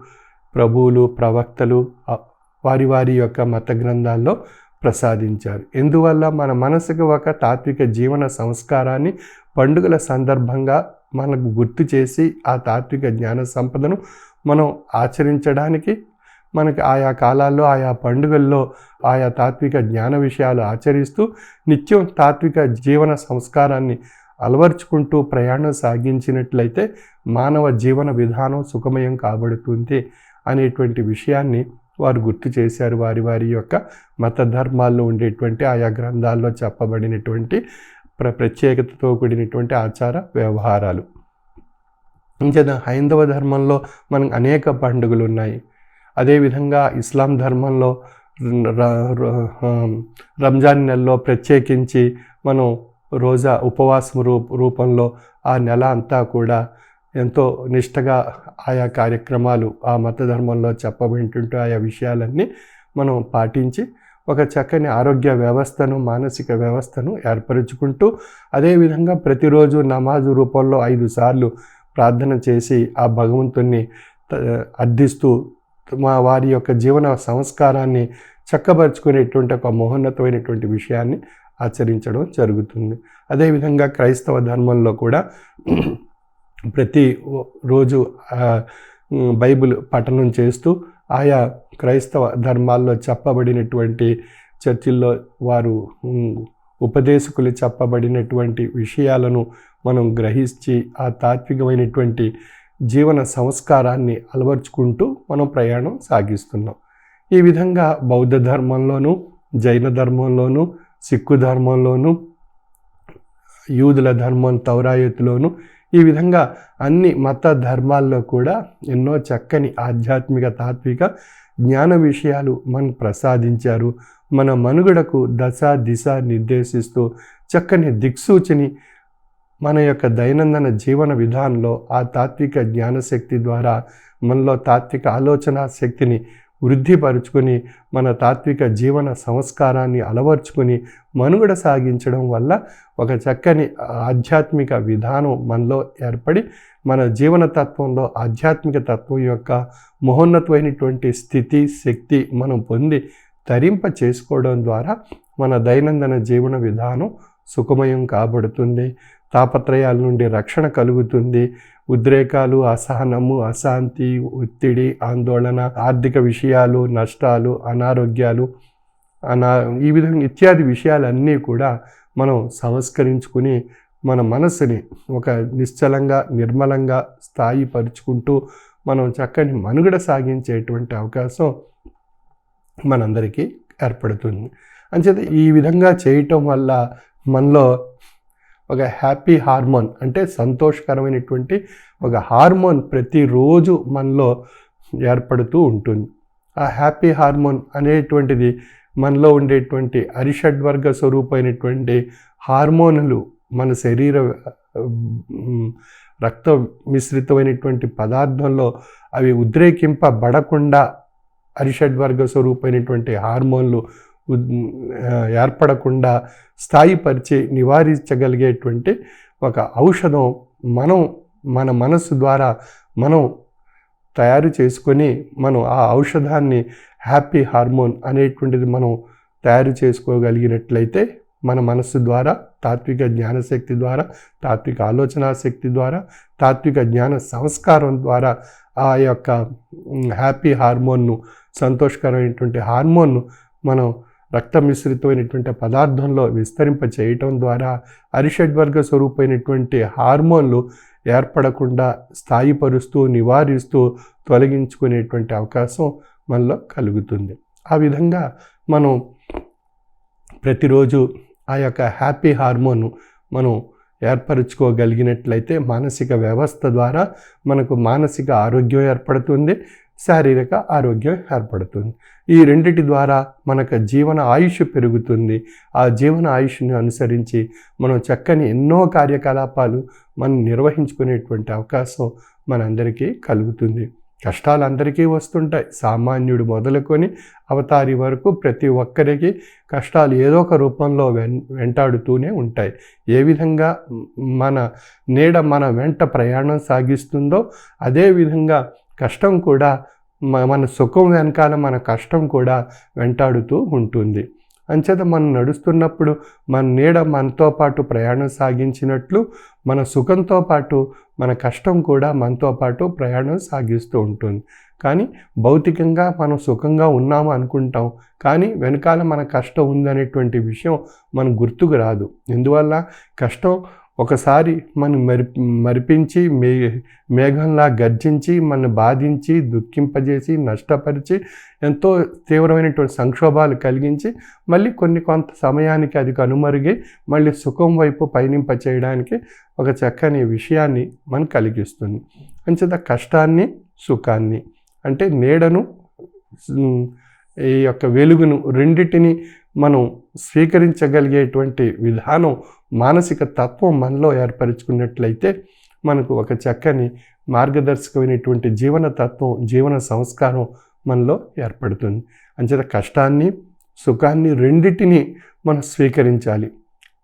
ప్రభువులు, ప్రవక్తలు వారి వారి యొక్క మత గ్రంథాల్లో ప్రసాదించారు. ఎందువల్ల మన మనసుకు ఒక తాత్విక జీవన సంస్కారాన్ని పండుగల సందర్భంగా మనకు గుర్తు చేసి ఆ తాత్విక జ్ఞాన సంపదను మనం ఆచరించడానికి మనకి ఆయా కాలాల్లో, ఆయా పండుగల్లో ఆయా తాత్విక జ్ఞాన విషయాలు ఆచరిస్తూ నిత్యం తాత్విక జీవన సంస్కారాన్ని అలవర్చుకుంటూ ప్రయాణం సాగించినట్లయితే మానవ జీవన విధానం సుఖమయం కాబడుతుంది అనేటువంటి విషయాన్ని వారు గుర్తు చేశారు. వారి వారి యొక్క మత ధర్మాల్లో ఉండేటువంటి ఆయా గ్రంథాల్లో చెప్పబడినటువంటి ప్రత్యేకతతో కూడినటువంటి ఆచార వ్యవహారాలు. ఇంకా హైందవ ధర్మంలో మనకు అనేక పండుగలు ఉన్నాయి. అదేవిధంగా ఇస్లాం ధర్మంలో రంజాన్ నెలలో ప్రత్యేకించి మనం రోజా ఉపవాసం రూపంలో ఆ నెల అంతా కూడా ఎంతో నిష్టగా ఆయా కార్యక్రమాలు ఆ మత ధర్మంలో చెప్పబడింటుంటే ఆయా విషయాలన్నీ మనం పాటించి ఒక చక్కని ఆరోగ్య వ్యవస్థను, మానసిక వ్యవస్థను ఏర్పరచుకుంటూ అదేవిధంగా ప్రతిరోజు నమాజు రూపంలో 5 సార్లు ప్రార్థన చేసి ఆ భగవంతుణ్ణి అర్థిస్తూ వారి యొక్క జీవన సంస్కారాన్ని చక్కబరుచుకునేటువంటి ఒక మహోన్నతమైనటువంటి విషయాన్ని ఆచరించడం జరుగుతుంది. అదేవిధంగా క్రైస్తవ ధర్మంలో కూడా ప్రతి రోజు బైబిల్ పఠనం చేస్తూ ఆయా క్రైస్తవ ధర్మాల్లో చెప్పబడినటువంటి చర్చిల్లో వారు ఉపదేశకులు చెప్పబడినటువంటి విషయాలను మనం గ్రహించి ఆ తాత్వికమైనటువంటి జీవన సంస్కారాన్ని అలవర్చుకుంటూ మనం ప్రయాణం సాగిస్తున్నాం. ఈ విధంగా బౌద్ధ ధర్మంలోనూ, జైన ధర్మంలోనూ, సిక్కు ధర్మంలోనూ, యూదుల ధర్మం తౌరాయతులోనూ ఈ విధంగా అన్ని మత ధర్మాల్లో కూడా ఎన్నో చక్కని ఆధ్యాత్మిక తాత్విక జ్ఞాన విషయాలు మనకు ప్రసాదించారు. మన మనుగడకు దశ దిశ నిర్దేశిస్తూ చక్కని దిక్సూచిని మన యొక్క దైనందిన జీవన విధానంలో ఆ తాత్విక జ్ఞానశక్తి ద్వారా మనలో తాత్విక ఆలోచన శక్తిని వృద్ధిపరుచుకొని మన తాత్విక జీవన సంస్కారాన్ని అలవర్చుకొని మనుగడ సాగించడం వల్ల ఒక చక్కని ఆధ్యాత్మిక విధానం మనలో ఏర్పడి మన జీవన తత్వంలో ఆధ్యాత్మిక తత్వం యొక్క మహోన్నతమైనటువంటి స్థితి, శక్తి మనం పొంది తరింప చేసుకోవడం ద్వారా మన దైనందిన జీవన విధానం సుఖమయం కాబడుతుంది. తాపత్రయాల నుండి రక్షణ కలుగుతుంది. ఉద్రేకాలు, అసహనము, అశాంతి, ఒత్తిడి, ఆందోళన, ఆర్థిక విషయాలు, నష్టాలు, అనారోగ్యాలు, ఈ విధంగా ఇత్యాది విషయాలన్నీ కూడా మనం సంస్కరించుకుని మన మనసుని ఒక నిశ్చలంగా, నిర్మలంగా స్థాయిపరుచుకుంటూ మనం చక్కని మనుగడ సాగించేటువంటి అవకాశం మనందరికీ ఏర్పడుతుంది. అంచేత ఈ విధంగా చేయటం వల్ల మనలో ఒక హ్యాపీ హార్మోన్, అంటే సంతోషకరమైనటువంటి ఒక హార్మోన్ ప్రతిరోజు మనలో ఏర్పడుతూ ఉంటుంది. ఆ హ్యాపీ హార్మోన్ అనేటువంటిది మనలో ఉండేటువంటి అరిషడ్వర్గ స్వరూపమైనటువంటి హార్మోన్లు మన శరీర రక్త మిశ్రితమైనటువంటి పదార్థంలో అవి ఉద్రేకింపబడకుండా అరిషడ్వర్గ స్వరూపమైనటువంటి హార్మోన్లు ఏర్పడకుండా స్థాయిపరిచి నివారించగలిగేటువంటి ఒక ఔషధం మన మనస్సు ద్వారా మనం తయారు చేసుకొని మనం ఆ ఔషధాన్ని హ్యాపీ హార్మోన్ అనేటువంటిది మనం తయారు చేసుకోగలిగినట్లయితే మన మనస్సు ద్వారా, తాత్విక జ్ఞానశక్తి ద్వారా, తాత్విక ఆలోచనా శక్తి ద్వారా, తాత్విక జ్ఞాన సంస్కారం ద్వారా ఆ యొక్క హ్యాపీ హార్మోన్ను, సంతోషకరమైనటువంటి హార్మోన్ను మనం రక్త మిశ్రితమైనటువంటి పదార్థంలో విస్తరింప చేయటం ద్వారా అరిషడ్వర్గ స్వరూపమైనటువంటి హార్మోన్లు ఏర్పడకుండా స్థాయిపరుస్తూ, నివారిస్తూ, తొలగించుకునేటువంటి అవకాశం మనలో కలుగుతుంది. ఆ విధంగా మనం ప్రతిరోజు ఆ యొక్క హ్యాపీ హార్మోన్ మనం ఏర్పరచుకోగలిగినట్లయితే మానసిక వ్యవస్థ ద్వారా మనకు మానసిక ఆరోగ్యం ఏర్పడుతుంది, శారీరక ఆరోగ్యం ఏర్పడుతుంది. ఈ రెండిటి ద్వారా మనకు జీవన ఆయుష్ పెరుగుతుంది. ఆ జీవన ఆయుష్ని అనుసరించి మనం చక్కని ఎన్నో కార్యకలాపాలు మనం నిర్వహించుకునేటువంటి అవకాశం మనందరికీ కలుగుతుంది. కష్టాలు అందరికీ వస్తుంటాయి. సామాన్యుడు మొదలుకొని అవతారి వరకు ప్రతి ఒక్కరికి కష్టాలు ఏదో ఒక రూపంలో వెంటాడుతూనే ఉంటాయి. ఏ విధంగా మన నీడ మన వెంట ప్రయాణం సాగిస్తుందో అదేవిధంగా కష్టం కూడా మన సుఖం వెనకాల మన కష్టం కూడా వెంటాడుతూ ఉంటుంది. అంచేత మనం నడుస్తున్నప్పుడు మన నీడ మనతో పాటు ప్రయాణం సాగించినట్లు మన సుఖంతో పాటు మన కష్టం కూడా మనతో పాటు ప్రయాణం సాగిస్తూ ఉంటుంది. కానీ భౌతికంగా మనం సుఖంగా ఉన్నాము అనుకుంటాం, కానీ వెనకాల మన కష్టం ఉందనేటువంటి విషయం మనకు గుర్తుకు రాదు. ఎందువల్ల కష్టం ఒకసారి మనం మరిపించి మేఘంలా గర్జించి మన బాధించి, దుఃఖింపజేసి, నష్టపరిచి, ఎంతో తీవ్రమైనటువంటి సంక్షోభాలు కలిగించి మళ్ళీ కొంత సమయానికి అది కనుమరుగి మళ్ళీ సుఖం వైపు పయనింప చేయడానికి ఒక చక్కని విషయాన్ని మనం కలిగిస్తుంది. అంచేత కష్టాన్ని, సుఖాన్ని, అంటే నీడను, ఈ యొక్క వెలుగును రెండిటిని మనం స్వీకరించగలిగేటువంటి విధానం, మానసిక తత్వం మనలో ఏర్పరచుకున్నట్లయితే మనకు ఒక చక్కని మార్గదర్శకమైనటువంటి జీవన తత్వం, జీవన సంస్కారం మనలో ఏర్పడుతుంది. అంచేత కష్టాన్ని, సుఖాన్ని రెండిటిని మనం స్వీకరించాలి.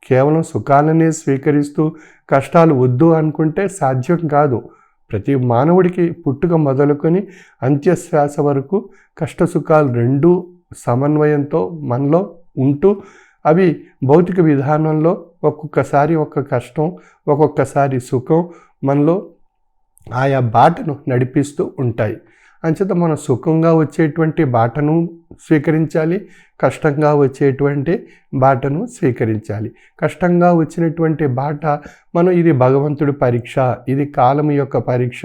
కేవలం సుఖాలనే స్వీకరిస్తూ కష్టాలు వద్దు అనుకుంటే సాధ్యం కాదు. ప్రతి మానవుడికి పుట్టుక మొదలుకొని అంత్యశ్వాస వరకు కష్ట సుఖాలు రెండూ సమన్వయంతో మనలో ఉంటూ అవి భౌతిక విధానంలో ఒక్కొక్కసారి ఒక కష్టం, ఒక్కొక్కసారి సుఖం మనలో ఆయా బాటను నడిపిస్తూ ఉంటాయి. అంచేత మనం సుఖంగా వచ్చేటువంటి బాటను స్వీకరించాలి, కష్టంగా వచ్చేటువంటి బాటను స్వీకరించాలి. కష్టంగా వచ్చినటువంటి బాట ఇది భగవంతుడి పరీక్ష, ఇది కాలం యొక్క పరీక్ష.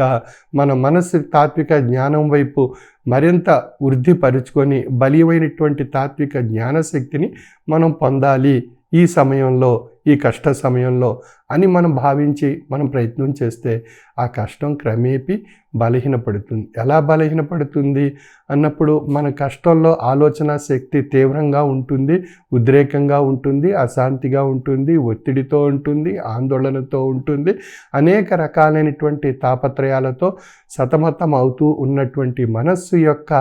మన మనసు తాత్విక జ్ఞానం వైపు మరింత వృద్ధిపరుచుకొని బలీయమైనటువంటి తాత్విక జ్ఞానశక్తిని మనం పొందాలి ఈ సమయంలో, ఈ కష్ట సమయంలో అని మనం భావించి మనం ప్రయత్నం చేస్తే ఆ కష్టం క్రమేపీ బలహీనపడుతుంది. ఎలా బలహీనపడుతుంది అన్నప్పుడు మన కష్టంలో ఆలోచన శక్తి తీవ్రంగా ఉంటుంది, ఉద్రేకంగా ఉంటుంది, అశాంతిగా ఉంటుంది, ఒత్తిడితో ఉంటుంది, ఆందోళనతో ఉంటుంది, అనేక రకాలైనటువంటి తాపత్రయాలతో సతమతం అవుతూ ఉన్నటువంటి మనస్సు యొక్క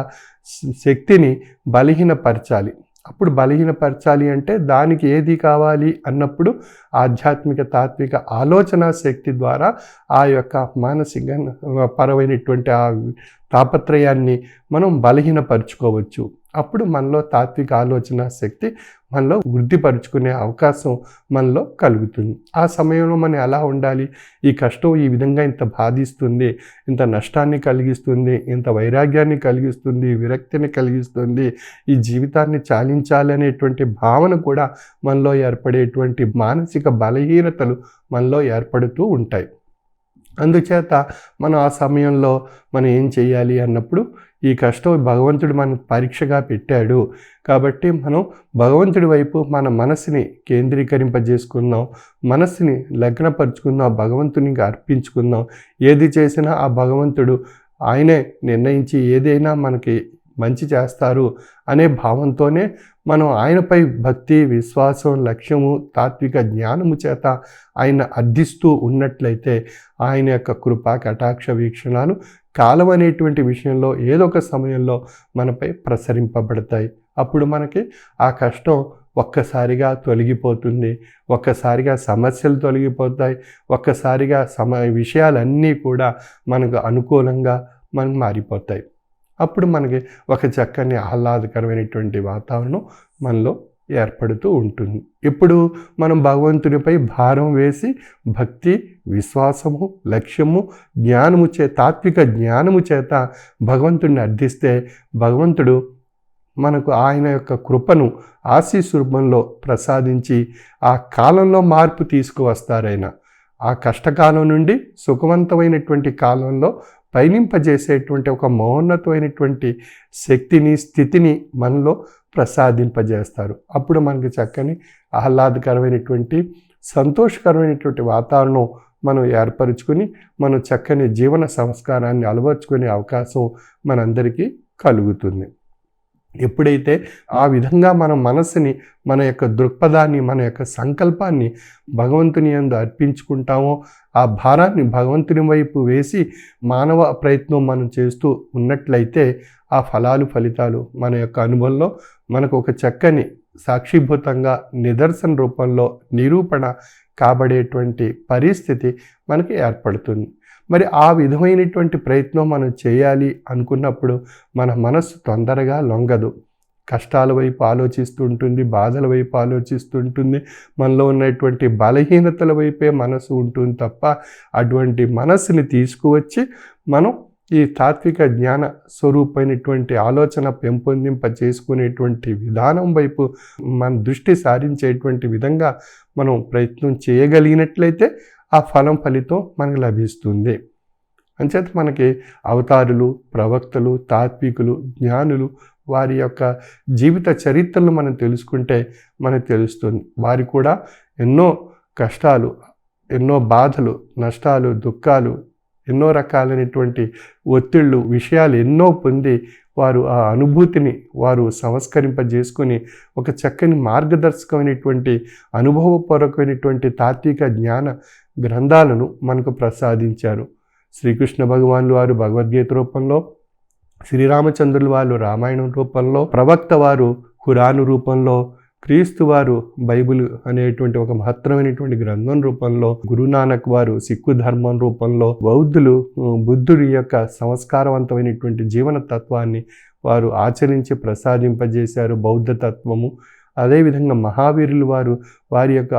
శక్తిని బలహీనపరచాలి. అప్పుడు బలహీనపరచాలి అంటే దానికి ఏది కావాలి అన్నప్పుడు ఆధ్యాత్మిక తాత్విక ఆలోచన శక్తి ద్వారా ఆ యొక్క మానసిక పరమైనటువంటి ఆ తాపత్రయాన్ని మనం బలహీనపరచుకోవచ్చు. అప్పుడు మనలో తాత్విక ఆలోచన శక్తి మనలో వృద్ధిపరుచుకునే అవకాశం మనలో కలుగుతుంది. ఆ సమయంలో మనం ఎలా ఉండాలి? ఈ కష్టం ఈ విధంగా ఇంత బాధిస్తుంది, ఇంత నష్టాన్ని కలిగిస్తుంది, ఇంత వైరాగ్యాన్ని కలిగిస్తుంది, విరక్తిని కలిగిస్తుంది, ఈ జీవితాన్ని చాలించాలి అనేటువంటి భావన కూడా మనలో ఏర్పడేటువంటి మానసిక బలహీనతలు మనలో ఏర్పడుతూ ఉంటాయి. అందుచేత మనం ఆ సమయంలో మనం ఏం చేయాలి అన్నప్పుడు, ఈ కష్టం భగవంతుడు మనకు పరీక్షగా పెట్టాడు కాబట్టి మనం భగవంతుడి వైపు మన మనసుని కేంద్రీకరింపజేసుకుందాం, మనసుని లగ్నపరుచుకుందాం, భగవంతునికి అర్పించుకుందాం. ఏది చేసినా ఆ భగవంతుడు ఆయనే నిర్ణయించి ఏదైనా మనకి మంచి చేస్తారు అనే భావంతోనే మనం ఆయనపై భక్తి, విశ్వాసం, లక్ష్యము, తాత్విక జ్ఞానము చేత ఆయన అర్థిస్తూ ఉన్నట్లయితే ఆయన యొక్క కృప, కటాక్ష వీక్షణాలు కాలం అనేటువంటి విషయంలో ఏదో ఒక సమయంలో మనపై ప్రసరింపబడతాయి. అప్పుడు మనకి ఆ కష్టం ఒక్కసారిగా తొలగిపోతుంది, ఒక్కసారిగా సమస్యలు తొలగిపోతాయి, ఒక్కసారిగా విషయాలన్నీ కూడా మనకు అనుకూలంగా మనకు మారిపోతాయి. అప్పుడు మనకి ఒక చక్కని ఆహ్లాదకరమైనటువంటి వాతావరణం మనలో ఏర్పడుతూ ఉంటుంది. ఇప్పుడు మనం భగవంతునిపై భారం వేసి భక్తి, విశ్వాసము, లక్ష్యము, జ్ఞానము తాత్విక జ్ఞానము చేత భగవంతుడిని అర్థిస్తే భగవంతుడు మనకు ఆయన యొక్క కృపను ఆశీస్సు రూపంలో ప్రసాదించి ఆ కాలంలో మార్పు తీసుకువస్తారైనా. ఆ కష్టకాలం నుండి సుఖవంతమైనటువంటి కాలంలో పయనింపజేసేటువంటి ఒక మహోన్నతమైనటువంటి శక్తిని, స్థితిని మనలో ప్రసాదింపజేస్తారు. అప్పుడు మనకి చక్కని ఆహ్లాదకరమైనటువంటి సంతోషకరమైనటువంటి వాతావరణం మనం ఏర్పరచుకొని మనం చక్కని జీవన సంస్కారాన్ని అలవర్చుకునే అవకాశం మనందరికీ కలుగుతుంది. ఎప్పుడైతే ఆ విధంగా మన మనసుని, మన యొక్క దృక్పథాన్ని, మన యొక్క సంకల్పాన్ని భగవంతుని యందు అర్పించుకుంటామో, ఆ భారాన్ని భగవంతుని వైపు వేసి మానవ ప్రయత్నం మనం చేస్తూ ఉన్నట్లయితే ఆ ఫలితాలు మన యొక్క అనుభవంలో మనకు ఒక చక్కని సాక్షిభూతంగా నిదర్శన రూపంలో నిరూపణ కాబడేటువంటి పరిస్థితి మనకి ఏర్పడుతుంది. మరి ఆ విధమైనటువంటి ప్రయత్నం మనం చేయాలి అనుకున్నప్పుడు మన మనస్సు తొందరగా లొంగదు. కష్టాల వైపు ఆలోచిస్తూ ఉంటుంది, బాధల వైపు ఆలోచిస్తూ ఉంటుంది, మనలో ఉన్నటువంటి బలహీనతల వైపే మనసు ఉంటుంది తప్ప అటువంటి మనసుని తీసుకువచ్చి మనం ఈ తాత్విక జ్ఞాన స్వరూపమైనటువంటి ఆలోచన పెంపొందింప చేసుకునేటువంటి విధానం వైపు మన దృష్టి సారించేటువంటి విధంగా మనం ప్రయత్నం చేయగలిగినట్లయితే ఆ ఫలితం మనకు లభిస్తుంది. అంచేత మనకి అవతారులు, ప్రవక్తలు, తాత్వికులు, జ్ఞానులు వారి యొక్క జీవిత చరిత్రలు మనం తెలుసుకుంటే మనకు తెలుస్తుంది. వారు కూడా ఎన్నో కష్టాలు, ఎన్నో బాధలు, నష్టాలు, దుఃఖాలు, ఎన్నో రకాలైనటువంటి ఒత్తిళ్ళు, విషయాలు ఎన్నో పొంది వారు ఆ అనుభూతిని వారు సంస్కరింపజేసుకొని ఒక చక్కని మార్గదర్శకమైనటువంటి అనుభవపూర్వకమైనటువంటి తాత్విక జ్ఞాన గ్రంథాలను మనకు ప్రసాదించారు. శ్రీకృష్ణ భగవానులు వారు భగవద్గీత రూపంలో, శ్రీరామచంద్రులు వారు రామాయణం రూపంలో, ప్రవక్త వారు ఖురాను రూపంలో, క్రీస్తు వారు బైబిల్ అనేటువంటి ఒక మహత్తరమైనటువంటి గ్రంథం రూపంలో, గురునానక్ వారు సిక్కు ధర్మం రూపంలో, బౌద్ధులు బుద్ధుడి యొక్క సంస్కారవంతమైనటువంటి జీవన తత్వాన్ని వారు ఆచరించి ప్రసాదింపజేశారు, బౌద్ధ తత్వము. అదేవిధంగా మహావీరులు వారు వారి యొక్క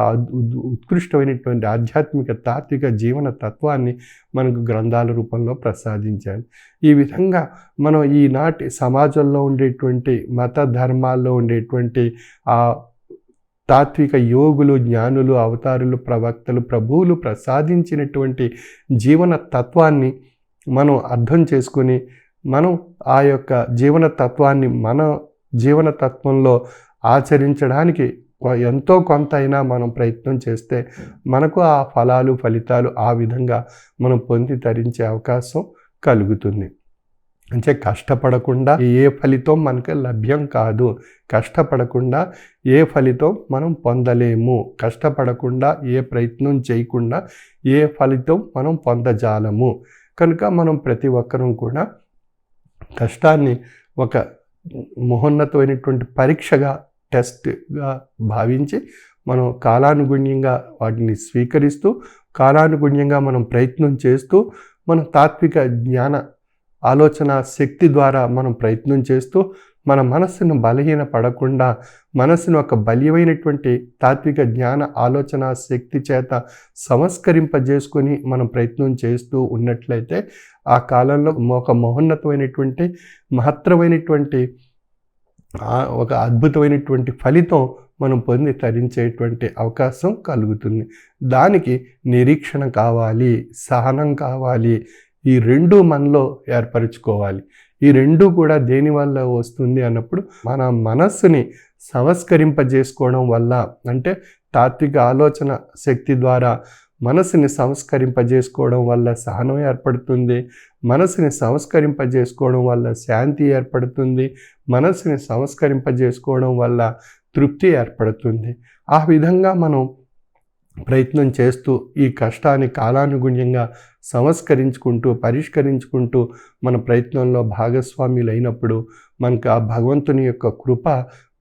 ఉత్కృష్టమైనటువంటి ఆధ్యాత్మిక తాత్విక జీవన తత్వాన్ని మనకు గ్రంథాల రూపంలో ప్రసాదించారు. ఈ విధంగా మనం ఈనాటి సమాజంలో ఉండేటువంటి మత ధర్మాల్లో ఉండేటువంటి ఆ తాత్విక యోగులు, జ్ఞానులు, అవతారులు, ప్రవక్తలు, ప్రభువులు ప్రసాదించినటువంటి జీవన తత్వాన్ని మనం అర్థం చేసుకొని మనం ఆ యొక్క జీవన తత్వాన్ని మన జీవన తత్వంలో ఆచరించడానికి ఎంతో కొంత అయినా మనం ప్రయత్నం చేస్తే మనకు ఆ ఫలితాలు ఆ విధంగా మనం పొంది తరించే అవకాశం కలుగుతుంది. అంటే కష్టపడకుండా ఏ ఫలితం మనకు లభ్యం కాదు, కష్టపడకుండా ఏ ఫలితం మనం పొందలేము, కష్టపడకుండా ఏ ప్రయత్నం చేయకుండా ఏ ఫలితం మనం పొందజాలము. కనుక మనం ప్రతి ఒక్కరం కూడా కష్టాన్ని ఒక మహోన్నతమైనటువంటి పరీక్షగా, టెస్ట్గా భావించి మనం కాలానుగుణ్యంగా వాటిని స్వీకరిస్తూ, కాలానుగుణ్యంగా మనం ప్రయత్నం చేస్తూ, మన తాత్విక జ్ఞాన ఆలోచన శక్తి ద్వారా మనం ప్రయత్నం చేస్తూ మన మనస్సును బలహీనపడకుండా మనస్సును ఒక బలీయమైనటువంటి తాత్విక జ్ఞాన ఆలోచన శక్తి చేత సంస్కరింపజేసుకొని మనం ప్రయత్నం చేస్తూ ఉన్నట్లయితే ఆ కాలంలో ఒక మహోన్నతమైనటువంటి మహత్తరమైనటువంటి ఒక అద్భుతమైనటువంటి ఫలితం మనం పొంది తరించేటువంటి అవకాశం కలుగుతుంది. దానికి నిరీక్షణ కావాలి, సహనం కావాలి. ఈ రెండు మనలో ఏర్పరచుకోవాలి. ఈ రెండు కూడా దేనివల్ల వస్తుంది అన్నప్పుడు మన మనస్సుని సంస్కరింపజేసుకోవడం వల్ల, అంటే తాత్విక ఆలోచన శక్తి ద్వారా మనసుని సంస్కరింపజేసుకోవడం వల్ల సహనం ఏర్పడుతుంది. మనసుని సంస్కరింపజేసుకోవడం వల్ల శాంతి ఏర్పడుతుంది. మనసుని సంస్కరింపజేసుకోవడం వల్ల తృప్తి ఏర్పడుతుంది. ఆ విధంగా మనం ప్రయత్నం చేస్తూ ఈ కష్టాన్ని కాలానుగుణ్యంగా సంస్కరించుకుంటూ పరిష్కరించుకుంటూ మన ప్రయత్నంలో భాగస్వాములు అయినప్పుడు మనకు ఆ భగవంతుని యొక్క కృప